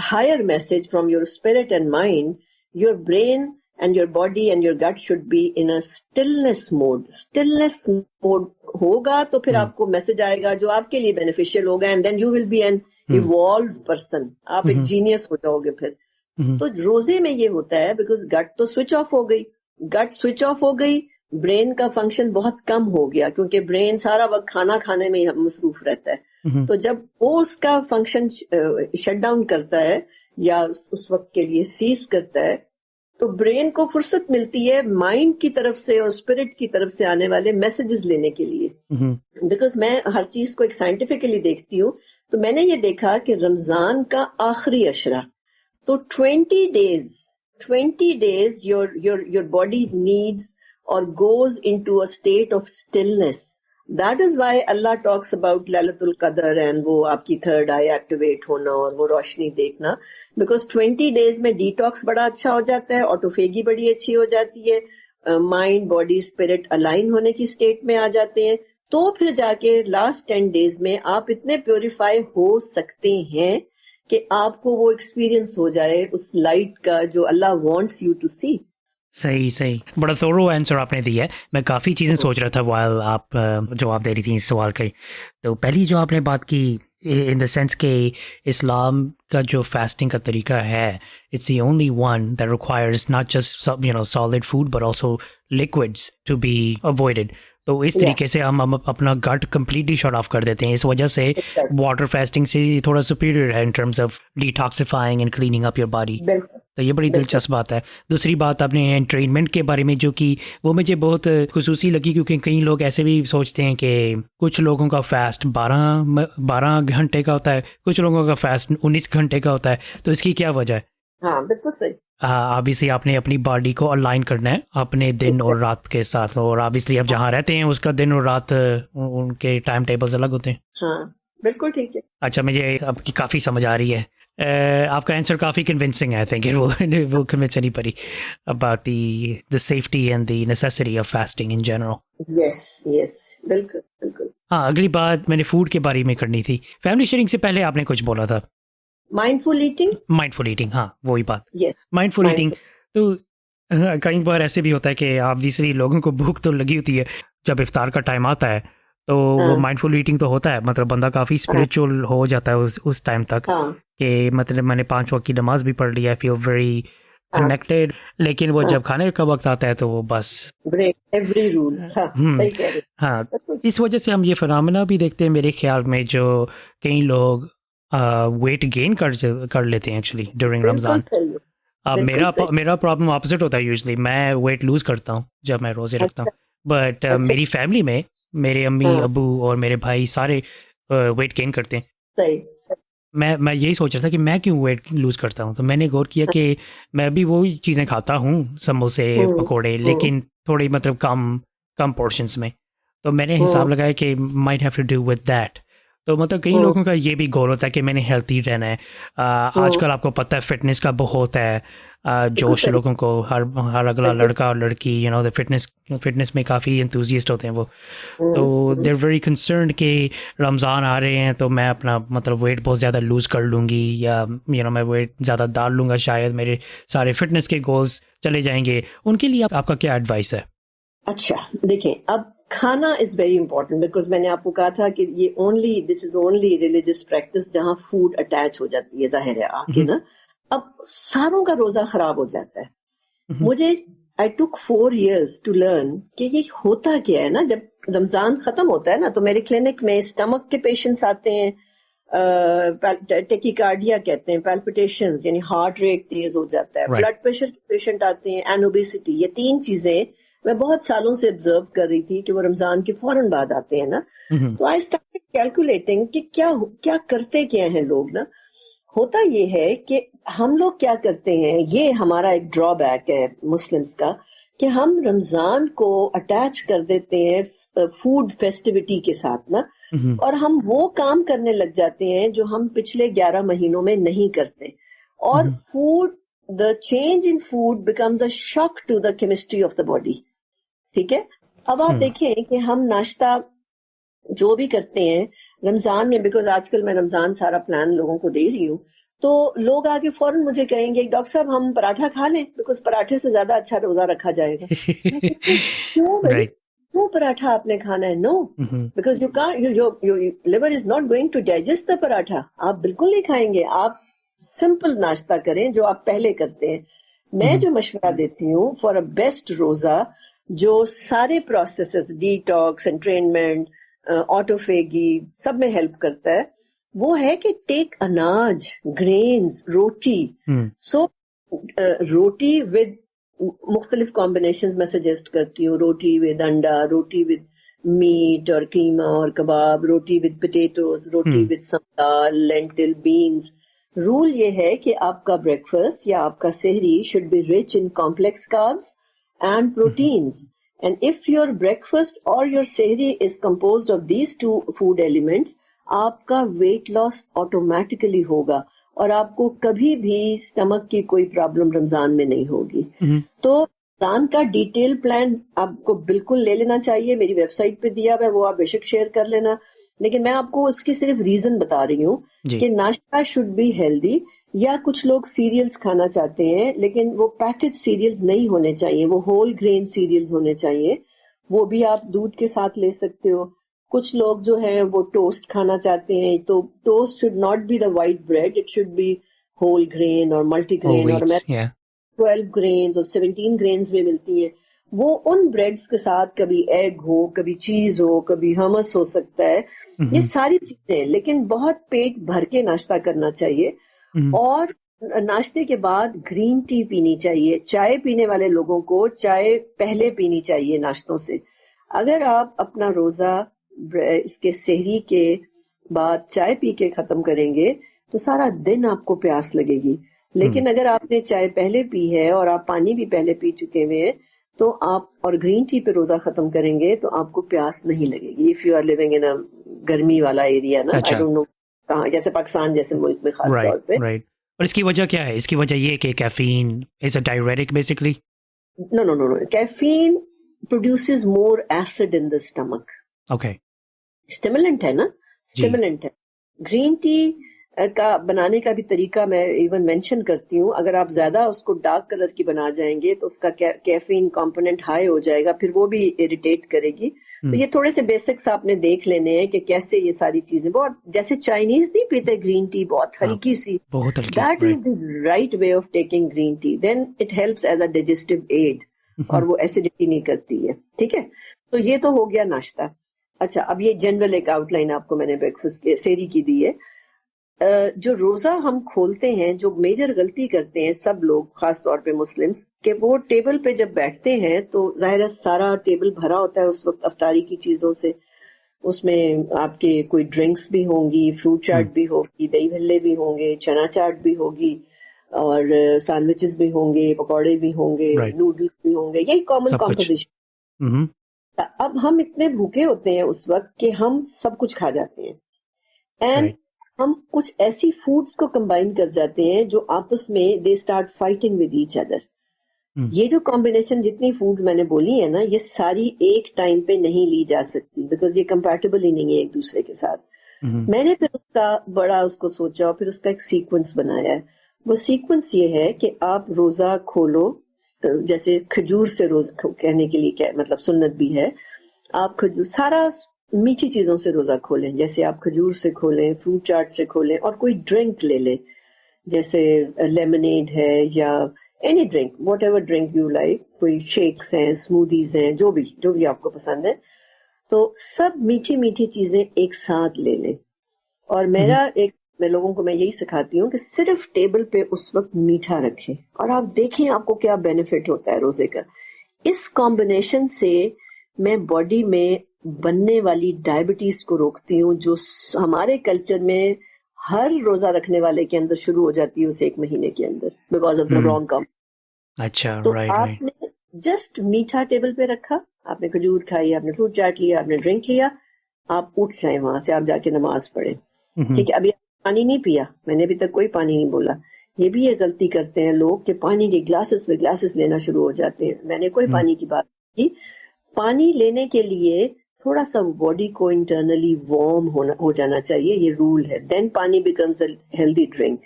higher message from your spirit and mind, your brain and your body and your gut should be in a stillness mode होगा तो फिर आपको message आएगा जो आपके लिए beneficial होगा, and then you will be an evolved person, आप एक जीनियस हो जाओगे फिर। तो रोजे में ये होता है बिकॉज गट तो स्विच ऑफ हो गई, ब्रेन का फंक्शन बहुत कम हो गया, क्योंकि ब्रेन सारा वक्त खाना खाने में मसरूफ रहता है। तो जब वो उसका फंक्शन शट डाउन करता है या उस वक्त के लिए सीज करता है, तो ब्रेन को फुर्सत मिलती है माइंड की तरफ से और स्पिरिट की तरफ से आने वाले मैसेजेस लेने के लिए। बिकॉज मैं हर चीज को एक साइंटिफिकली देखती हूँ, तो मैंने ये देखा कि रमजान का आखिरी अशरा, तो 20 days your body needs or goes into a state of stillness. That is why Allah talks about Lailatul Qadr and वो आपकी थर्ड आई एक्टिवेट होना और वो रोशनी देखना, बिकॉज 20 days में डिटॉक्स बड़ा अच्छा हो जाता है, ऑटोफेगी बड़ी अच्छी हो जाती है, माइंड बॉडी स्पिरिट अलाइन होने की स्टेट में आ जाते हैं। तो फिर जाके लास्ट 10 days में आप इतने प्योरीफाई हो सकते हैं कि आपको वो एक्सपीरियंस हो जाए उस लाइट का जो अल्लाह वांट्स यू टू सी। सही, बड़ा थोरो आंसर आपने दिया है। मैं काफ़ी चीज़ें सोच रहा था वाइल आप जवाब दे रही थी इस सवाल के। तो पहली जो आपने बात की इन द सेंस के इस्लाम का जो फास्टिंग का तरीका है, it's the only one that requires not just solid food but also liquids to be avoided. तो इस तरीके से हम अपना गट कम्प्लीटली शट ऑफ कर देते हैं। इस वजह से वाटर फास्टिंग से थोड़ा सुपीरियर है in terms of detoxifying and cleaning up your body. तो ये बड़ी दिलचस्प बात है। दूसरी बात आपने एंट्रेनमेंट के बारे में जो कि वो मुझे बहुत खुसूसी लगी, क्योंकि कई लोग ऐसे भी सोचते हैं कि कुछ लोगों का फास्ट 12 घंटे का होता है, कुछ लोगों का फास्ट 19 घंटे का होता है। तो इसकी क्या वजह है? हाँ, बिल्कुल सही। ऑब्वियसली आपने अपनी बॉडी को अलाइन करना है अपने दिन और रात के साथ, और ऑब्वियसली आप जहाँ रहते हैं उसका दिन और रात उनके टाइम टेबल्स अलग होते हैं। हाँ, बिल्कुल ठीक है। अच्छा, मुझे आपकी काफ़ी समझ आ रही है। आपका आंसर काफ़ी कन्विंसिंग है। आई थिंक वो कन्विंस नहीं पड़ी about the safety and the necessity of fasting in general. Yes, बिल्कुल। हाँ, अगली बात मैंने फूड के बारे में करनी थी। फैमिली शेयरिंग से पहले आपने कुछ बोला था, माइंडफुल ईटिंग। हाँ, वही बात। Mindful eating. तो कई बार ऐसे भी होता है कि ऑब्वियसली लोगों को भूख तो लगी होती है जब इफ्तार का टाइम आता है, तो वो माइंडफुल ईटिंग तो होता है, मतलब बंदा काफ़ी स्पिरिचुअल हो जाता है उस टाइम तक कि मतलब मैंने 5 वक्त की नमाज भी पढ़ लिया, आई फील वेरी कनेक्टेड। लेकिन वो जब खाने का वक्त आता है तो वो बस ब्रेक एवरी रूल। हाँ, इस वजह से हम ये फिनोमेना भी देखते हैं मेरे ख्याल में, जो कई लोग वेट गेन कर लेते हैं एक्चुअली ड्यूरिंग रमज़ान। अब मेरा प्रॉब्लम ऑपोजिट होता है। यूजुअली मैं वेट लूज़ करता हूँ जब मैं रोज़े रखता हूँ, बट मेरी फैमिली में मेरे अम्मी अबू और मेरे भाई सारे वेट गेन करते हैं। मैं यही सोच रहा था कि मैं क्यों वेट लूज़ करता हूँ। तो मैंने गौर किया कि मैं भी वही चीज़ें खाता हूँ, समोसे पकोड़े, लेकिन थोड़ी मतलब कम पोर्शंस में। तो मैंने हिसाब लगाया कि might have to do with that. तो मतलब कई लोगों का ये भी गोल होता है कि मैंने हेल्थी रहना है। आजकल आपको पता है फिटनेस का बहुत है जोश लोगों को, हर अगला लड़का और लड़की द फिटनेस में काफ़ी एंथुजिस्ट होते हैं वो। तो दे आर वेरी कंसर्न कि रमज़ान आ रहे हैं तो मैं अपना मतलब वेट बहुत ज़्यादा लूज़ कर लूँगी, या मैं वेट ज़्यादा डाल लूँगा, शायद मेरे सारे फिटनेस के गोल्स चले जाएंगे। उनके लिए आपका क्या एडवाइस है? अच्छा, देखें, अब खाना इज वेरी इंपॉर्टेंट, बिकॉज मैंने आपको कहा था कि this is only religious practice जहां फूड अटैच हो जाती है, जाहिर है आके ना। अब सारों का रोजा खराब हो जाता है। मुझे आई टुक 4 years टू लर्न कि ये होता क्या है ना। जब रमजान खत्म होता है ना तो मेरे क्लिनिक में स्टमक के पेशेंट्स आते हैं, टेकिकार्डिया कहते हैं, पैल्पिटेशंस यानी हार्ट रेट तेज हो जाता है, ब्लड प्रेशर के पेशेंट आते हैं, एंड ओबेसिटी। ये 3 चीजें मैं बहुत सालों से ऑब्जर्व कर रही थी कि वो रमजान के फौरन बाद आते हैं ना। तो आई स्टार्टेड कैलकुलेटिंग कि क्या करते क्या हैं लोग ना। होता ये है कि हम लोग क्या करते हैं, ये हमारा एक ड्रॉबैक है मुस्लिम्स का, कि हम रमजान को अटैच कर देते हैं फूड फेस्टिविटी के साथ ना, और हम वो काम करने लग जाते हैं जो हम पिछले 11 महीनों में नहीं करते। और food, the change in food becomes a shock to the chemistry of the body. ठीक है, अब आप देखें कि हम नाश्ता जो भी करते हैं रमजान में, बिकॉज आजकल मैं रमजान सारा प्लान लोगों को दे रही हूँ, तो लोग आगे फौरन मुझे कहेंगे डॉक्टर साहब हम पराठा खा लें, बिकॉज पराठे से ज्यादा अच्छा रोजा रखा जाएगा। क्यों भाई, क्यों पराठा आपने खाना है? No, because your liver is not going to digest the paratha. आप बिल्कुल नहीं खाएंगे, आप सिंपल नाश्ता करें जो आप पहले करते हैं। मैं जो मशवरा देती हूँ फॉर अ बेस्ट रोजा, जो सारे प्रोसेसेस, डिटॉक्स, एंट्रेनमेंट, ऑटोफेगी, सब में हेल्प करता है, वो है कि टेक अनाज, grains, roti. So roti with मुख्तलिफ कॉम्बिनेशंस मैं सजेस्ट करती हूँ। रोटी विद अंडा, रोटी विद मीट और कीमा और kebab, roti with potatoes, roti with some dal, lentil, beans. Rule ये है कि आपका ब्रेकफास्ट या आपका सहरी should be rich in complex carbs and proteins. And if your breakfast or your sehri is composed of these 2 food elements, आपका weight loss automatically होगा और आपको कभी भी स्टमक की कोई प्रॉब्लम रमजान में नहीं होगी। तो रमजान का डिटेल प्लान आपको बिल्कुल ले लेना चाहिए, मेरी वेबसाइट पे दिया हुआ है, वो आप बेशक शेयर कर लेना। लेकिन मैं आपको उसकी सिर्फ रीजन बता रही हूँ कि नाश्ता शुड बी हेल्दी। या कुछ लोग सीरियल्स खाना चाहते हैं, लेकिन वो पैकेज सीरियल्स नहीं होने चाहिए, वो होल ग्रेन सीरियल्स होने चाहिए, वो भी आप दूध के साथ ले सकते हो। कुछ लोग जो है वो टोस्ट खाना चाहते हैं, तो toast should not be the white bread, it should be whole grain और मल्टीग्रेन, और 12 ग्रेन्स और 17 ग्रेन्स में मिलती है। वो उन ब्रेड्स के साथ कभी एग हो, कभी चीज हो, कभी हमस हो सकता है, ये सारी चीजें। लेकिन बहुत पेट भर के नाश्ता करना चाहिए। और नाश्ते के बाद ग्रीन टी पीनी चाहिए। चाय पीने वाले लोगों को चाय पहले पीनी चाहिए नाश्तों से। अगर आप अपना रोजा इसके सहरी के बाद चाय पी के खत्म करेंगे तो सारा दिन आपको प्यास लगेगी। लेकिन अगर आपने चाय पहले पी है और आप पानी भी पहले पी चुके हुए हैं, तो आप और ग्रीन टी पे रोजा खत्म करेंगे तो आपको प्यास नहीं लगेगी। If you are living in a गर्मी वाला एरिया ना, आई डोंट नो कहाँ, जैसे पाकिस्तान जैसे मुल्क में खास तौर पे। और इसकी वजह क्या है? इसकी वजह ये कि caffeine is a diuretic basically. No, caffeine produces more acid in the stomach. Okay, stimulant है ना, स्टिमुलेंट है। ग्रीन टी का बनाने का भी तरीका मैं इवन मेंशन करती हूँ। अगर आप ज्यादा उसको डार्क कलर की बना जाएंगे तो उसका कैफीन कंपोनेंट हाई हो जाएगा, फिर वो भी इरिटेट करेगी। तो ये थोड़े से बेसिक्स आपने देख लेने हैं कि कैसे ये सारी चीजें, बहुत जैसे चाइनीज नहीं पीते ग्रीन टी, बहुत हल्की सी, that is the right way of taking green tea. Then it helps as a digestive aid और वो एसिडिटी नहीं करती है। ठीक है, तो ये तो हो गया नाश्ता। अच्छा, अब ये जनरल एक आउटलाइन आपको मैंने ब्रेकफास्ट के सेहरी की दी है। जो रोजा हम खोलते हैं, जो मेजर गलती करते हैं सब लोग, खास तौर पे मुस्लिम्स, कि वो टेबल पे जब बैठते हैं तो जाहिर है सारा टेबल भरा होता है उस वक्त अफ्तारी की चीजों से। उसमें आपके कोई ड्रिंक्स भी होंगी, फ्रूट चाट भी होगी, दही भल्ले भी होंगे, चना चाट भी होगी, और सैंडविचेस भी होंगे, पकौड़े भी होंगे, नूडल्स भी होंगे, यही कॉमन कॉम्पोजिशन। अब हम इतने भूखे होते हैं उस वक्त कि हम सब कुछ खा जाते हैं। And Right. हम कुछ ऐसी फूड्स को कंबाइन कर जाते हैं जो आपस में they start fighting with each other. ये जो कॉम्बिनेशन जितनी फूड मैंने बोली है ना, ये सारी एक टाइम पे नहीं ली जा सकती, बिकॉज ये कंपैटिबल ही नहीं है एक दूसरे के साथ। मैंने फिर उसको सोचा और फिर उसका एक सीक्वेंस बनाया है। वो सीक्वेंस ये है कि आप रोजा खोलो, जैसे खजूर से रोजा कहने के लिए क्या मतलब सुन्नत भी है, आप खजूर सारा मीठी चीजों से रोजा खोलें, जैसे आप खजूर से खोलें, फ्रूट चाट से खोलें, और कोई ड्रिंक ले लें, जैसे लेमनेड है या any drink, what ever drink you like, कोई शेक्स हैं, स्मूदीज हैं, जो भी आपको पसंद है, तो सब मीठी मीठी चीजें एक साथ ले लें। और मैं लोगों को मैं यही सिखाती हूँ कि सिर्फ टेबल पे उस वक्त मीठा रखें, और आप देखें आपको क्या बेनिफिट होता है रोजे का। इस कॉम्बिनेशन से मैं बॉडी में बनने वाली डायबिटीज को रोकती हूँ, जो हमारे कल्चर में हर रोजा रखने वाले के अंदर शुरू हो जाती है उस एक महीने के अंदर, because of the wrong com. अच्छा, तो राइट। आपने जस्ट मीठा टेबल पे रखा, आपने खजूर खाई, आपने फ्रूट चाट लिया, आपने ड्रिंक लिया, आप उठ जाए वहां से, आप जाके नमाज पढ़े। ठीक है, अभी पानी नहीं पिया, मैंने अभी तक कोई पानी नहीं बोला। ये भी ये गलती करते हैं लोग कि पानी के ग्लासेस पे ग्लासेस लेना शुरू हो जाते हैं। मैंने कोई पानी की बात की। पानी लेने के लिए थोड़ा सा बॉडी को इंटरनली वार्म हो जाना चाहिए, ये रूल है, देन पानी बिकम्स अ हेल्दी ड्रिंक।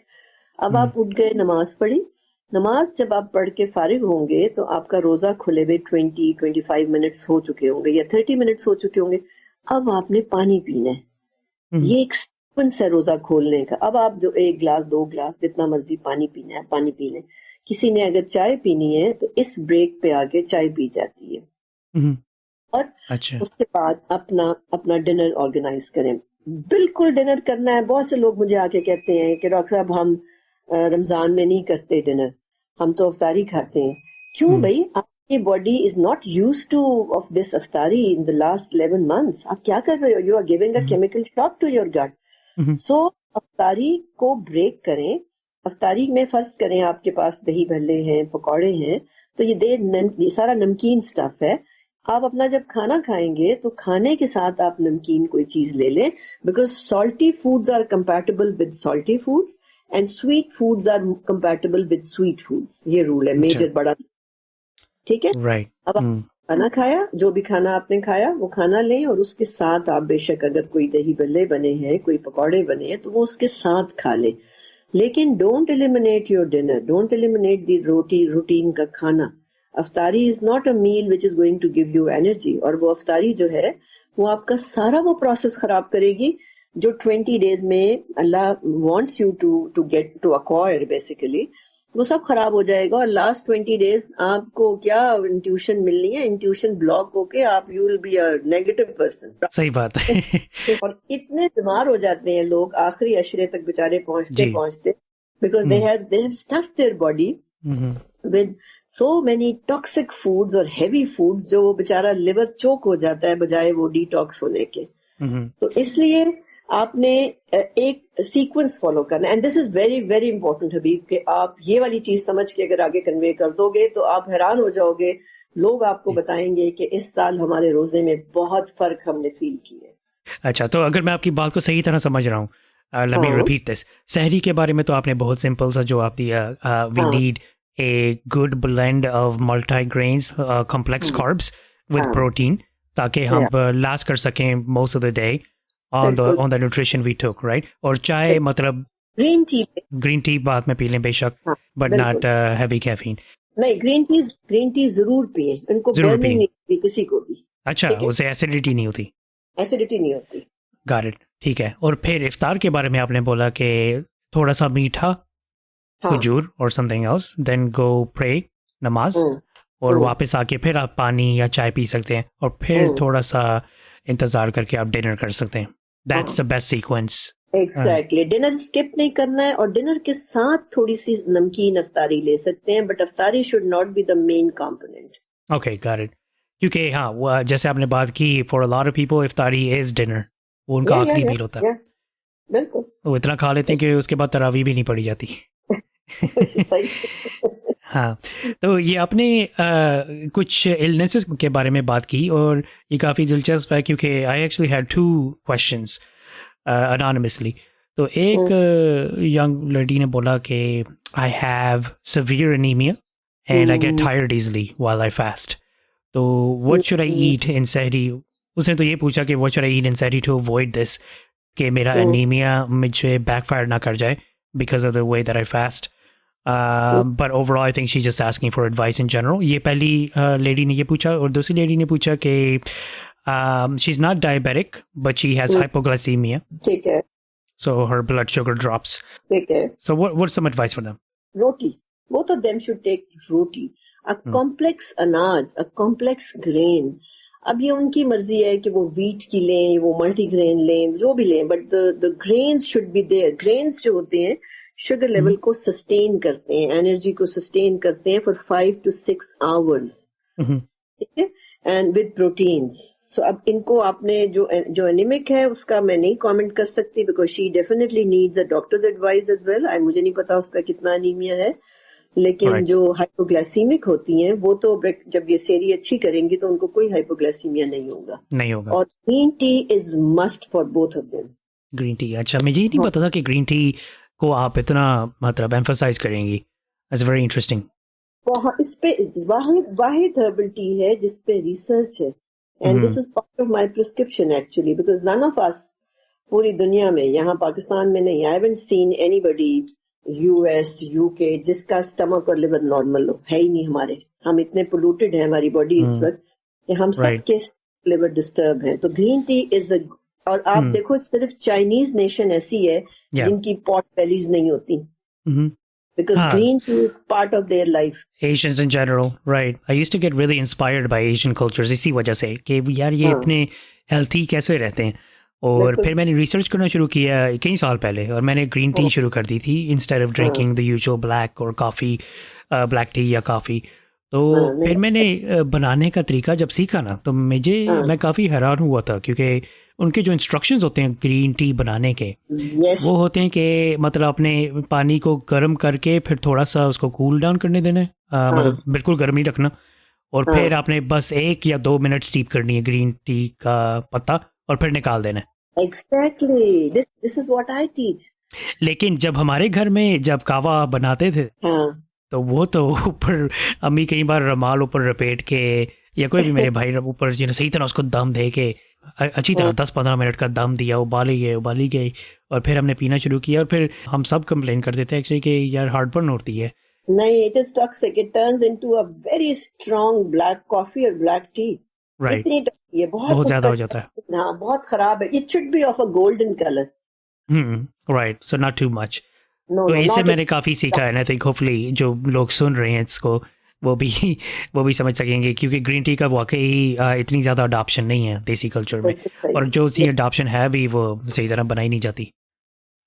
अब आप उठ गए, नमाज पढ़ी, नमाज जब आप पढ़ के फारिग होंगे तो आपका रोजा खुले हुए 20-25 मिनट्स हो चुके होंगे या 30 मिनट्स हो चुके होंगे। अब आपने पानी पीना है, ये एक सीक्वेंस है रोजा खोलने का। अब आप जो 1 गिलास 2 गिलास जितना मर्जी पानी पीना है पानी पी लें। किसी ने अगर चाय पीनी है तो इस ब्रेक पे आके चाय पी जाती है। और अच्छा, उसके बाद अपना डिनर ऑर्गेनाइज करें। बिल्कुल डिनर करना है। बहुत से लोग मुझे आके कहते हैं कि डॉक्टर साहब हम रमजान में नहीं करते डिनर, हम तो अफ्तारी खाते हैं। क्यों भाई, आपकी body is not used to of this अफ्तारी इन द लास्ट 11 months। आप क्या कर रहे हो? You are giving a chemical shock to your gut. So अफ्तारी को ब्रेक करें। अफ्तारी में फर्ज करें आपके पास दही भल्ले हैं, पकौड़े हैं, तो ये सारा नमकीन स्टफ है। आप अपना जब खाना खाएंगे तो खाने के साथ आप नमकीन कोई चीज ले लें, because salty foods are compatible with salty foods and sweet foods are compatible with sweet foods. ये रूल है मेजर, बड़ा, ठीक है। राइट। अब आप खाना खाया, जो भी खाना आपने खाया वो खाना लें, और उसके साथ आप बेशक अगर कोई दही भल्ले बने हैं, कोई पकौड़े बने हैं, तो वो उसके साथ खा लें। लेकिन don't eliminate your dinner, don't eliminate the routine का खाना। अफ्तारी is not a meal which is going to give you energy, और वो अफ्तारी जो है वो आपका सारा वो प्रोसेस खराब करेगी जो 20 days में Allah wants you to get to acquire, basically वो सब खराब हो जाएगा। और लास्ट 20 days आपको क्या इंट्यूशन मिलनी है, इंट्यूशन ब्लॉक होके आप you will be a negative person. सही बात है। और इतने बीमार हो जाते हैं लोग आखिरी अशरे तक बेचारे पहुंचते because they have stuffed their body with so many toxic foods और हेवी फूड्स, जो वो बेचारा लिवर चोक हो जाता है बजाय वो डिटॉक्स होने के। तो इसलिए आपने एक सीक्वेंस फॉलो करना, and this is very very important Habib, कि आप ये वाली चीज समझ के अगर आगे कन्वे कर दोगे तो आप हैरान हो जाओगे। लोग आपको बताएंगे कि इस साल हमारे रोजे में बहुत फर्क हमने फील किया। अच्छा, तो अगर मैं आपकी बात को सही तरह समझ रहा हूँ, लेट मी रिपीट दिस। सहरी के बारे में तो आपने बहुत सिंपल सा जवाब दिया, we need a good blend of multi-grains, complex carbs with protein, ताकि हम last कर सकें most of the day on the nutrition we took, right? और चाय मतलब green tea बाद में पी लें बेशक, but not heavy caffeine. नहीं, ग्रीन टी जरूर पिए, उनको बर्निंग नहीं होती किसी को भी। अच्छा, उससे एसिडिटी नहीं होती? एसिडिटी नहीं होती। Got it, ठीक है। और फिर इफ्तार के बारे में आपने बोला कि थोड़ा सा मीठा, खजूर और something else, then go pray, नमाज, और वापस आके फिर आप पानी या चाय पी सकते हैं, और फिर थोड़ा सा इंतजार करके आप डिनर कर सकते हैं। That's the best sequence. Exactly, dinner skip नहीं करना है, और डिनर के साथ थोड़ी सी नमकीन अफ्तारी ले सकते हैं, बट अफ्तारी should not be the main component. Okay, got it. क्योंकि हाँ, वो जैसे आपने बात की, for a lot of people इफ्तारी इज डिनर, वो उनका आखिरी मील होता है। बिल्कुल, वो इतना खा लेते हैं कि उसके बाद तरावी भी नहीं पड़ी जाती। हाँ, तो ये आपने कुछ इलनेसेस के बारे में बात की, और ये काफ़ी दिलचस्प है क्योंकि I actually had 2 questions. anonymously. तो एक यंग लेडी ने बोला कि I have severe anemia and I get tired easily while I fast. तो what should I eat in सहरी? उसने तो ये पूछा कि what should I eat in सहरी to avoid this, कि मेरा anemia मुझे backfire ना कर जाए because of the way that I fast. But overall I think she's just asking for advice in general. ये पहली लेडी ने ये पूछा, और दूसरी लेडी ने पूछा कि she's not diabetic but she has hypoglycemia. ठीक है. So her blood sugar drops. ठीक है. So what's some advice for them? Roti. Both of them should take roti. A complex अनाज, a complex grain. अब ये उनकी मर्जी है कि वो wheat की लें, वो multigrain लें, जो भी लें, but the grains should be there. Grains जो होते हैं शुगर लेवल को सस्टेन करते हैं, एनर्जी को सस्टेन करते हैं फॉर 5 to 6 hours. ठीक है. And with proteins. सो अब इनको आपने जो एनीमिक है उसका मैं नहीं कमेंट कर सकती because she definitely needs a doctor's advice as well. मुझे नहीं पता उसका कितना एनीमिया है, लेकिन जो हाइपोग्लाइसीमिक होती हैं वो तो जब ये सेरी अच्छी करेंगी तो उनको कोई हाइपोग्लाइसीमिया नहीं होगा. और green tea is must for both of them. Green tea. अच्छा, मुझे ये नहीं पता था कि ग्रीन टी को आप इतना मतलब एम्फसाइज करेंगी. It's very interesting. इस पे वाहिद हर्बल टी है जिस पे रिसर्च है, and this is part of my prescription actually, because none of us पूरी दुनिया में, यहाँ पाकिस्तान में नहीं, I haven't seen anybody US UK जिसका स्टमक और लिवर नॉर्मल हो. है ही नहीं हमारे. हम इतने पोल्यूटेड है हमारी बॉडी इस वक्त कि हम सबके लिवर डिस्टर्ब है. तो ग्रीन टी इज अ, और आप देखो सिर्फ चाइनीज नेशन ऐसी है जिनकी पॉट बेलीज नहीं होती, because green tea is part of their life. Asians in general, right? I used to get really inspired by Asian cultures इसी वजह से कि यार ये इतने हेल्थी कैसे रहते हैं. और फिर मैंने रिसर्च करना शुरू किया कई साल पहले, और मैंने ग्रीन टी शुरू कर दी थी instead of drinking the usual black और कॉफ़ी, ब्लैक टी या कॉफ़ी. तो फिर मैंने बनाने का तरीका जब सीखा ना, तो मैं काफ़ी हैरान हुआ था, क्योंकि उनके जो इंस्ट्रक्शंस होते हैं ग्रीन टी बनाने के, वो होते हैं कि मतलब अपने पानी को गर्म करके फिर थोड़ा सा उसको कूल डाउन करने देना है, मतलब बिल्कुल गर्म नहीं रखना, और फिर आपने बस 1 या 2 मिनट स्टीप करनी है ग्रीन टी का पत्ता, और फिर निकाल देना है. Exactly this is what I teach. लेकिन जब हमारे घर में जब कावा बनाते थे, तो वो तो ऊपर अम्मी कई बार रुमाल ऊपर लपेट के, या कोई भी मेरे भाई ऊपर सही तरह उसको दम दे के अच्छी तरह 10-15 मिनट का दम दिया, उबाली गई, और फिर हमने पीना शुरू किया. और फिर हम सब कंप्लेन करते थे एक्चुअली कि यार हार्टबर्न होती है. नहीं, it is toxic. It turns into a very strong black coffee और ब्लैक टी. राइट. ये बहुत ज्यादा हो जाता है. हाँ, बहुत खराब है. It should B of a golden colour. Right. So not too much. तो इससे मैंने काफ़ी सीखा है, आई थिंक होपफुली जो लोग सुन रहे हैं इसको वो भी समझ सकेंगे, क्योंकि ग्रीन टी का वाकई इतनी ज़्यादा अडॉप्शन नहीं है देसी कल्चर में, और जो सी अडॉप्शन है भी वो सही तरह बनाई नहीं जाती.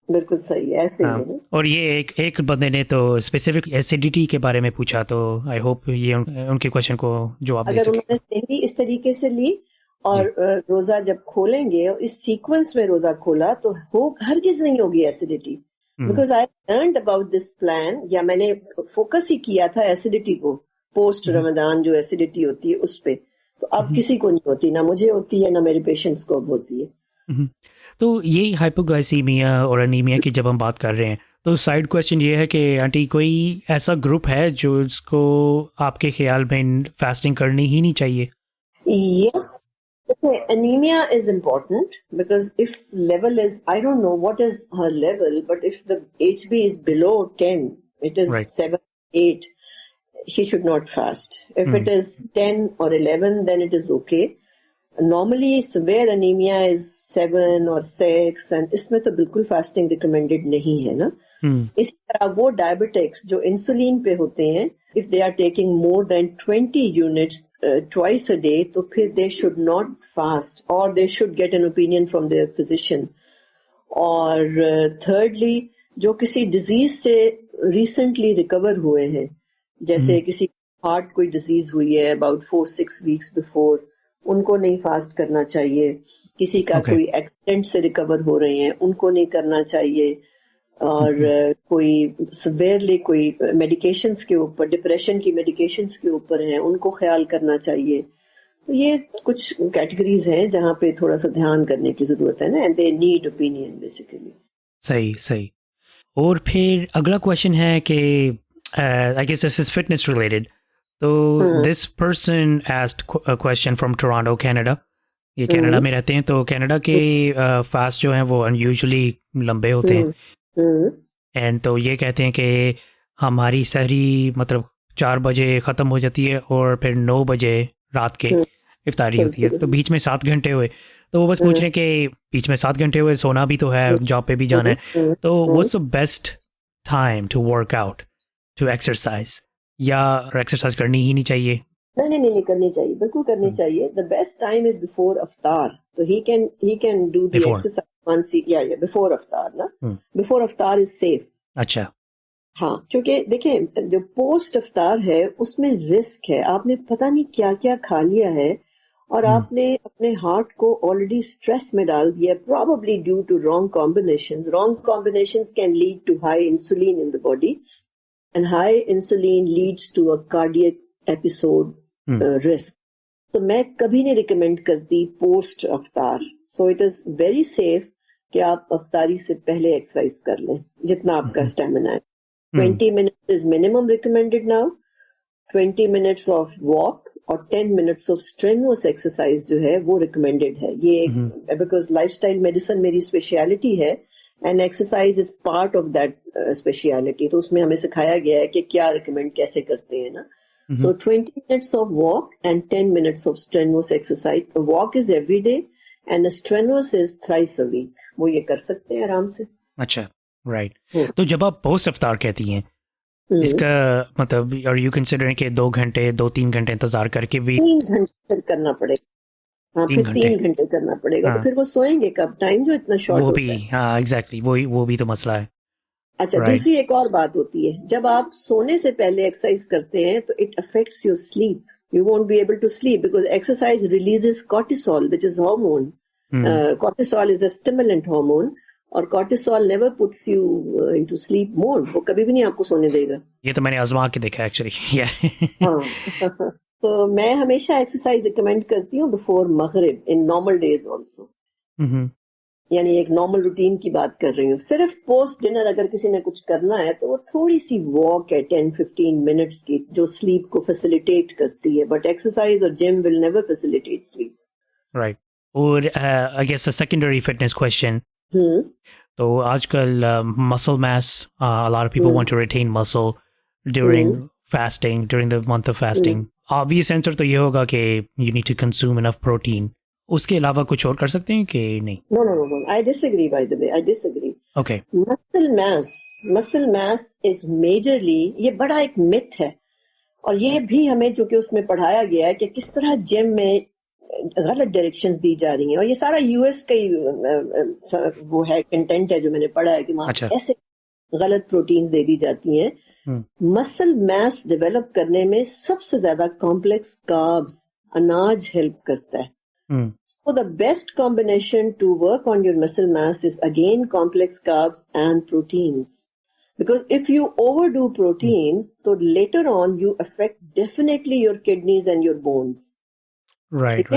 बिल्कुल सही है, ऐसे ही. और ये एक बंदे ने तो स्पेसिफिक एसिडिटी के बारे में पूछा, तो आई होप ये उनके क्वेश्चन को जवाब दे सके. अगर उन्होंने इस तरीके से ली और रोज़ा जब खोलेंगे और इस सीक्वेंस में रोज़ा खोला तो हरगिज नहीं होगी acidity. Because I learned about this plan, या मैंने फोकस ही किया था एसिडिटी को, पोस्ट रमजान जो एसिडिटी होती है उस पे. तो अब किसी को नहीं होती, ना मुझे होती है ना मेरे पेशेंट्स को अब होती है. तो ये हाइपोग्लाइसीमिया और एनीमिया की जब हम बात कर रहे हैं, तो साइड क्वेश्चन ये है कि आंटी कोई ऐसा ग्रुप है जो इसको आपके ख्याल में फास्टिंग करनी ही नहीं चाहिए? Yes. Okay, anemia is important because if level is, I don't know what is her level, but if the HB is below 10, it is 7, 8, she should not fast. If it is 10 or 11, then it is okay. Normally, severe anemia is 7 or 6, and इसमें तो बिल्कुल fasting recommended नहीं है ना. इसी तरह वो diabetics जो इंसुलिन पे होते हैं, if they are taking more than 20 units twice a day, तो फिर they should not fast, or they should get an opinion from their physician. और thirdly, जो किसी disease से recently recover हुए हैं, जैसे किसी हार्ट कोई disease हुई है about 4-6 weeks before, उनको नहीं फास्ट करना चाहिए. किसी का कोई एक्सीडेंट से रिकवर हो रहे हैं, उनको नहीं करना चाहिए. और कोई सिवियरली कोई मेडिकेशंस के ऊपर, डिप्रेशन की मेडिकेशंस के ऊपर हैं, उनको ख्याल करना चाहिए. तो ये कुछ कैटेगरीज हैं जहाँ पे थोड़ा सा ध्यान करने की जरूरत है ना, and they need opinion basically. सही सही। और फिर अगला क्वेश्चन है कि I guess this is fitness related. तो this person asked a question from Toronto Canada. ये कनाडा में रहते हैं, तो कनाडा के फास्ट जो हैं वो अनयूजुअली लंबे होते हैं। एंड तो ये कहते हैं कि हमारी सहरी मतलब 4 बजे ख़त्म हो जाती है और फिर 9 बजे रात के इफ्तारी होती है, तो बीच में 7 घंटे हुए। तो वो बस पूछ रहे हैं कि बीच में 7 घंटे हुए, सोना भी तो है, जॉब पे भी जाना है, तो what's the best time to work out, to exercise, या एक्सरसाइज करनी ही नहीं चाहिए? नहीं करनी चाहिए, बिल्कुल करनी चाहिए। The best time is before iftar, so he can do the exercise once, या बिफोर अफ्तार ना, बिफोर अफ्तार इज सेफ। अच्छा, हाँ, क्योंकि देखें जो पोस्ट अफ्तार है उसमें रिस्क है, आपने पता नहीं क्या क्या खा लिया है और आपने अपने हार्ट को ऑलरेडी स्ट्रेस में डाल दिया, probably due to wrong combinations. Wrong combinations can lead to high insulin in the body, and high insulin leads to a cardiac episode risk. तो मैं कभी नहीं रिकमेंड करती पोस्ट अफ्तार। So it is very safe कि आप अफ्तारी से पहले एक्सरसाइज कर लें जितना आपका स्टेमिना है। 20 minutes is minimum recommended now. 20 minutes of walk और 10 minutes of strenuous exercise जो है वो recommended है। ये because lifestyle medicine मेरी speciality है and exercise is part of that speciality। तो उसमें हमें सिखाया गया है कि क्या recommend कैसे करते हैं ना। So 20 minutes of walk and 10 minutes of strenuous exercise. The walk is every day and the strenuous is thrice a week. वो ये कर सकते हैं आराम से। अच्छा, राइट। तो जब आप पोस्ट अफ्तार कहती हैं, इसका मतलब आर यू कंसीडरिंग कि 2 घंटे 2-3 घंटे इंतजार करके भी 3 घंटे करना पड़ेगा? हाँ, फिर 3 घंटे करना पड़ेगा। तो फिर वो सोएंगे कब? टाइम जो इतना शॉर्ट होता है। हाँ, एग्जैक्टली, वो भी तो मसला है। अच्छा, दूसरी एक और बात होती है, जब आप सोने से पहले एक्सरसाइज करते हैं तो it affects your sleep. You won't be able to sleep because exercise releases cortisol which is hormone. Cortisol is a stimulant hormone और cortisol never puts you into sleep mode. वो कभी भी नहीं आपको सोने देगा। ये तो मैंने आजमा के देखा एक्चुअली। हाँ। तो मैं हमेशा एक्सरसाइज रिकमेंड करती हूँ बिफोर मगरिब इन नॉर्मल डेज ऑल्सो। यानी एक नॉर्मल रूटीन की बात कर रही हूँ। सिर्फ पोस्ट डिनर अगर किसी ने कुछ करना है तो वो थोड़ी सी वॉक है 10-15 मिनट्स की जो स्लीप को फैसिलिटेट करती है, बट एक्सरसाइज और gym will never facilitate sleep. Right. और I guess a secondary fitness question, तो आजकल muscle mass, a lot of people want to retain muscle during fasting, during the month of fasting. Obvious answer तो ये होगा कि you need to consume enough protein. उसके अलावा कुछ और कर सकते हैं कि नहीं? No. I disagree, by the way. I disagree. Okay. Muscle mass is majorly, ये बड़ा एक मिथ है और ये भी हमें जो कि उसमें पढ़ाया गया है कि किस तरह जिम में गलत डायरेक्शंस दी जा रही हैं, और ये सारा यूएस का ही वो है कंटेंट है जो मैंने पढ़ा है कि वहाँ ऐसे गलत प्रोटीन्स दे दी जाती हैं। मसल मास डेवलप करने में सबसे ज्यादा कॉम्प्लेक्स कार्ब्स, अनाज हेल्प करता है। So the best combination to work on your muscle mass is again complex carbs and proteins. Because if you overdo proteins, so later on you affect definitely your kidneys and your bones. Right.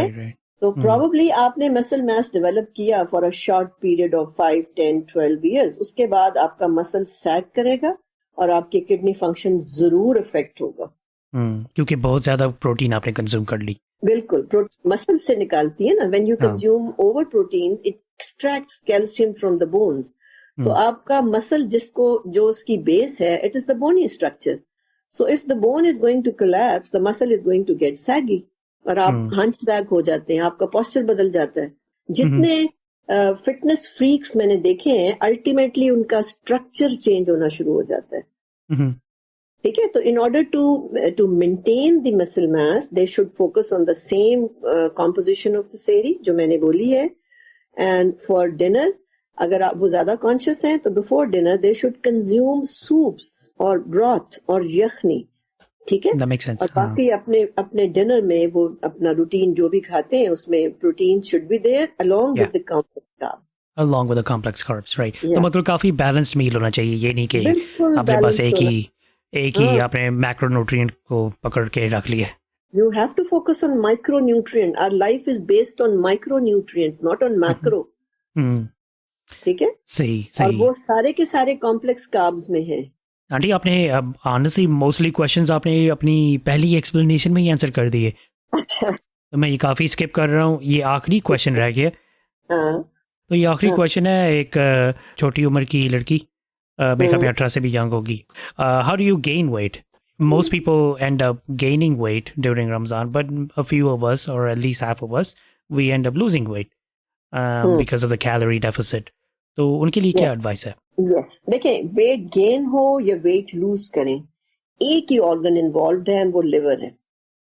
So probably आपने muscle mass develop किया for a short period of 5, 10, 12 years. उसके बाद आपका muscle sag करेगा और आपके kidney function जरूर affect होगा। क्योंकि बहुत ज्यादा प्रोटीन आपने कंज्यूम कर ली। बिल्कुल, मसल से निकालती है ना। When you consume over protein it extracts calcium from the bones. तो आपका मसल जो उसकी बेस है, it is the bony structure. So if the bone is going to collapse, the muscle is going to get saggy और आप hunchback हो जाते हैं, आपका पोस्चर बदल जाता है। जितने फिटनेस फ्रीक्स मैंने देखे हैं, अल्टीमेटली उनका स्ट्रक्चर चेंज होना शुरू हो जाता है। ठीक है, तो in order to maintain the muscle mass they should focus on the same composition of the सेरी जो मैंने बोली है। एंड फॉर डिनर अगर आप वो ज्यादा कॉन्शियस हैं तो before dinner they should consume soups और ब्रॉथ और यखनी। ठीक है, और बाकी अपने डिनर में वो अपना रूटीन जो भी खाते हैं उसमें protein should be there along with the complex carb. Along with the complex carbs, right? तो मतलब काफी बैलेंस्ड मील होना चाहिए। ये नहीं कि आपने बस एक ही आपने मैक्रोन्यूट्रिएंट को पकड़ के रख लिया। You have to focus on micronutrient. Our life is based on micronutrients, not on macro. ठीक है? सही और सही। वो सारे के सारे कॉम्प्लेक्स कार्ब्स में है। आंटी आपने ऑनेस्टली मोस्टली क्वेश्चंस आपने अपनी पहली एक्सप्लेनेशन में ही आंसर कर दिए। अच्छा। तो मैं ये काफ़ी स्किप कर रहा हूँ, ये आखिरी क्वेश्चन रह गया। हाँ। तो ये आखिरी क्वेश्चन है, एक छोटी उम्र की लड़की, मेरे ख्याल में 18 से भी यंग होगी। How do you gain weight? Most people end up gaining weight during Ramzan, but a few of us, or at least half of us, we end up losing weight because of the calorie deficit. तो उनके लिए क्या advice है? Yes, देखें, weight gain हो या weight lose करें, एक ही ऑर्गन इन्वॉल्व है, वो लिवर है।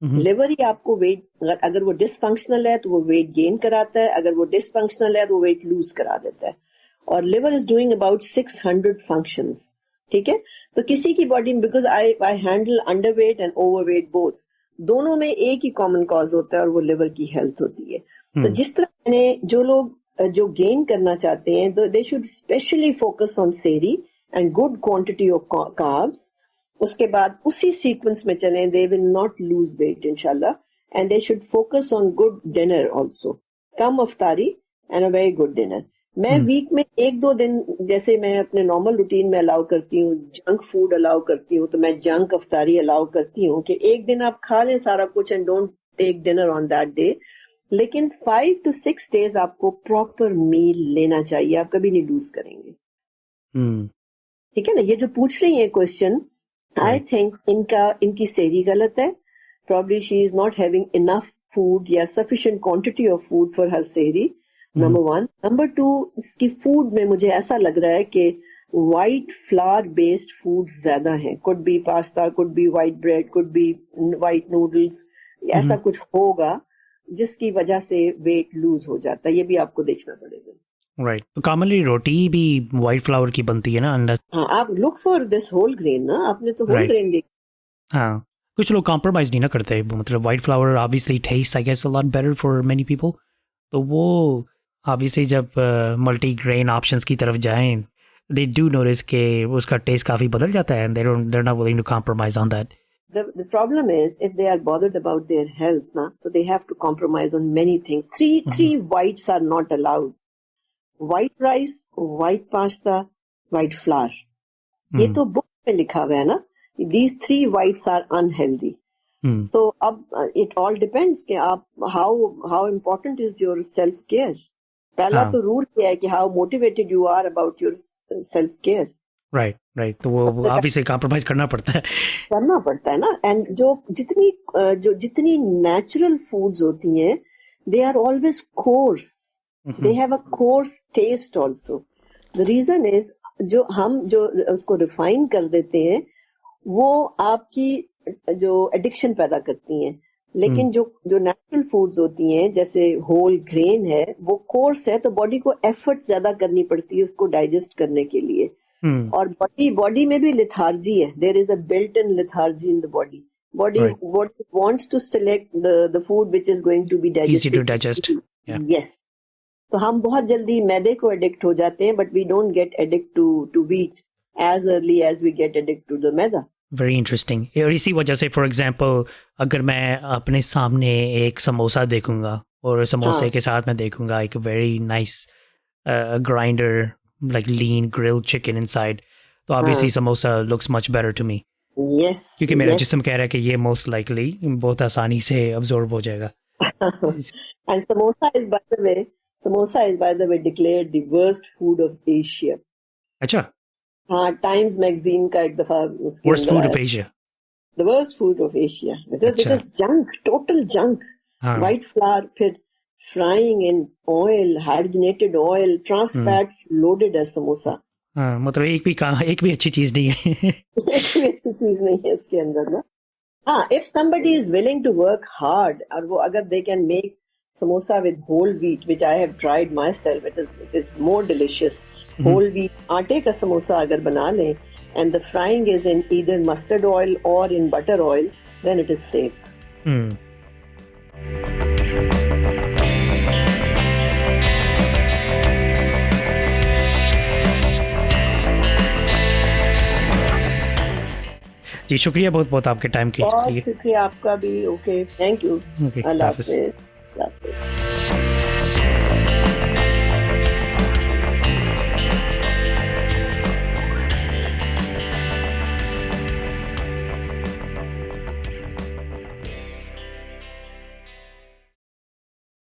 लिवर ही आपको वेट, अगर वो डिसफंक्शनल है तो वो वेट गेन कराता है, अगर वो डिसफंक्शनल है तो वो वेट लूज करा देता है। और liver is doing about 600 functions. ठीक है, तो किसी की बॉडी में, because I handle underweight and overweight both, दोनों में एक ही कॉमन कॉज होता है और वो लिवर की हेल्थ होती है। तो जिस तरह मैंने, जो लोग जो गेन करना चाहते हैं, तो they should specially focus on सेहरी and good quantity of carbs. उसके बाद उसी सीक्वेंस में चलें, they will not lose weight इंशाल्लाह। And they should focus on good dinner also, कम अफ्तारी and a very good dinner. मैं वीक में 1-2 दिन, जैसे मैं अपने नॉर्मल रूटीन में अलाउ करती हूँ, जंक फूड अलाउ करती हूँ, तो मैं जंक अफ्तारी अलाउ करती हूँ कि एक दिन आप खा लें सारा कुछ and don't take dinner on that day. लेकिन 5 to 6 डेज आपको प्रॉपर मील लेना चाहिए, आप कभी नहीं लूज करेंगे। ठीक है ना? ये जो पूछ रही है क्वेश्चन, आई थिंक इनकी सेहरी गलत है। Probably she is not having enough food या sufficient quantity of food for her सेहरी, नंबर 1। नंबर 2, इसकी फूड में मुझे ऐसा लग रहा है कि व्हाइट फ्लावर बेस्ड फूड ज्यादा है। Could be pasta, could be white bread, could be white noodles, ऐसा कुछ होगा जिसकी वजह से वेट लूज हो जाता है। ये भी आपको देखना पड़ेगा। राइट। तो कॉमनली रोटी भी व्हाइट फ्लावर की बनती है ना? हाँ, आप look for this whole grain ना, आपने तो होल ग्रेन देखा। हाँ, कुछ लोग कॉम्प्रोमाइज नहीं ना करते, मतलब white flour obviously taste I guess a lot better for many people. तो वो ऑब्वियसली जब मल्टी ग्रेन ऑप्शंस की तरफ जाएं, दे डू नोटिस कि उसका टेस्ट काफ़ी बदल जाता है, and they're not willing to compromise on that. The problem is, if they are bothered about their health, na, so they have to compromise on many things. Three whites are not allowed: white rice, white pasta, white flour. ये तो book में लिखा हुआ है ना, these 3 whites are unhealthy. So अब it all depends कि आप how important is your self care. पहला तो रूल क्या है कि how motivated you are about your self care. Right. तो वो ऑब्वियसली कॉम्प्रोमाइज करना पड़ता है ना। एंड जो जितनी नेचुरल फूड्स होती हैं, they are always coarse, they have a coarse taste also. The reason is, जो उसको रिफाइन कर देते हैं, वो आपकी जो एडिक्शन पैदा करती हैं। लेकिन जो नेचुरल फूड्स होती हैं, जैसे होल ग्रेन है, वो कोर्स है, तो बॉडी को एफर्ट ज्यादा करनी पड़ती है उसको डाइजेस्ट करने के लिए। और बॉडी में भी लिथार्जी है, there is a built in lethargy in the body wants to select the food which is going to be digest. Yes, तो हम बहुत जल्दी मैदे को एडिक्ट हो जाते हैं, but we don't get addict to wheat as early as we get addict to the maida. Very interesting. और इसी वजह से फॉर एग्जांपल, अगर मैं अपने सामने एक समोसा देखूंगा और समोसे के साथ मैं देखूंगा एक very nice grinder like lean grilled chicken inside, तो obviously samosa looks much better to me. Yes, क्योंकि मेरा जिस्म कह रहा है कि ये मोस्ट लाइकली बहुत आसानी से अब्सॉर्ब हो जाएगा। And samosa is by the way declared the worst food of Asia. अच्छा। हाँ, टाइम्स मैगजीन का एक दफा worst food of Asia, the worst food of Asia, because it is junk, total junk. White flour, फिर frying in oil, hydrogenated oil, trans fats loaded है समोसा। हाँ, मतलब एक भी अच्छी चीज नहीं है। एक भी अच्छी चीज नहीं है इसके अंदर ना। हाँ, if somebody is willing to work hard, और वो अगर they can make samosa with whole wheat, which I have tried myself, it is more delicious. Whole wheat आटे का समोसा अगर बना लें, and the frying is in either mustard oil or in butter oil, then it is safe. जी शुक्रिया बहुत बहुत आपके time के लिए। बहुत शुक्रिया आपका भी। Okay, thank you. ओके, अल्लाह हाफिज़।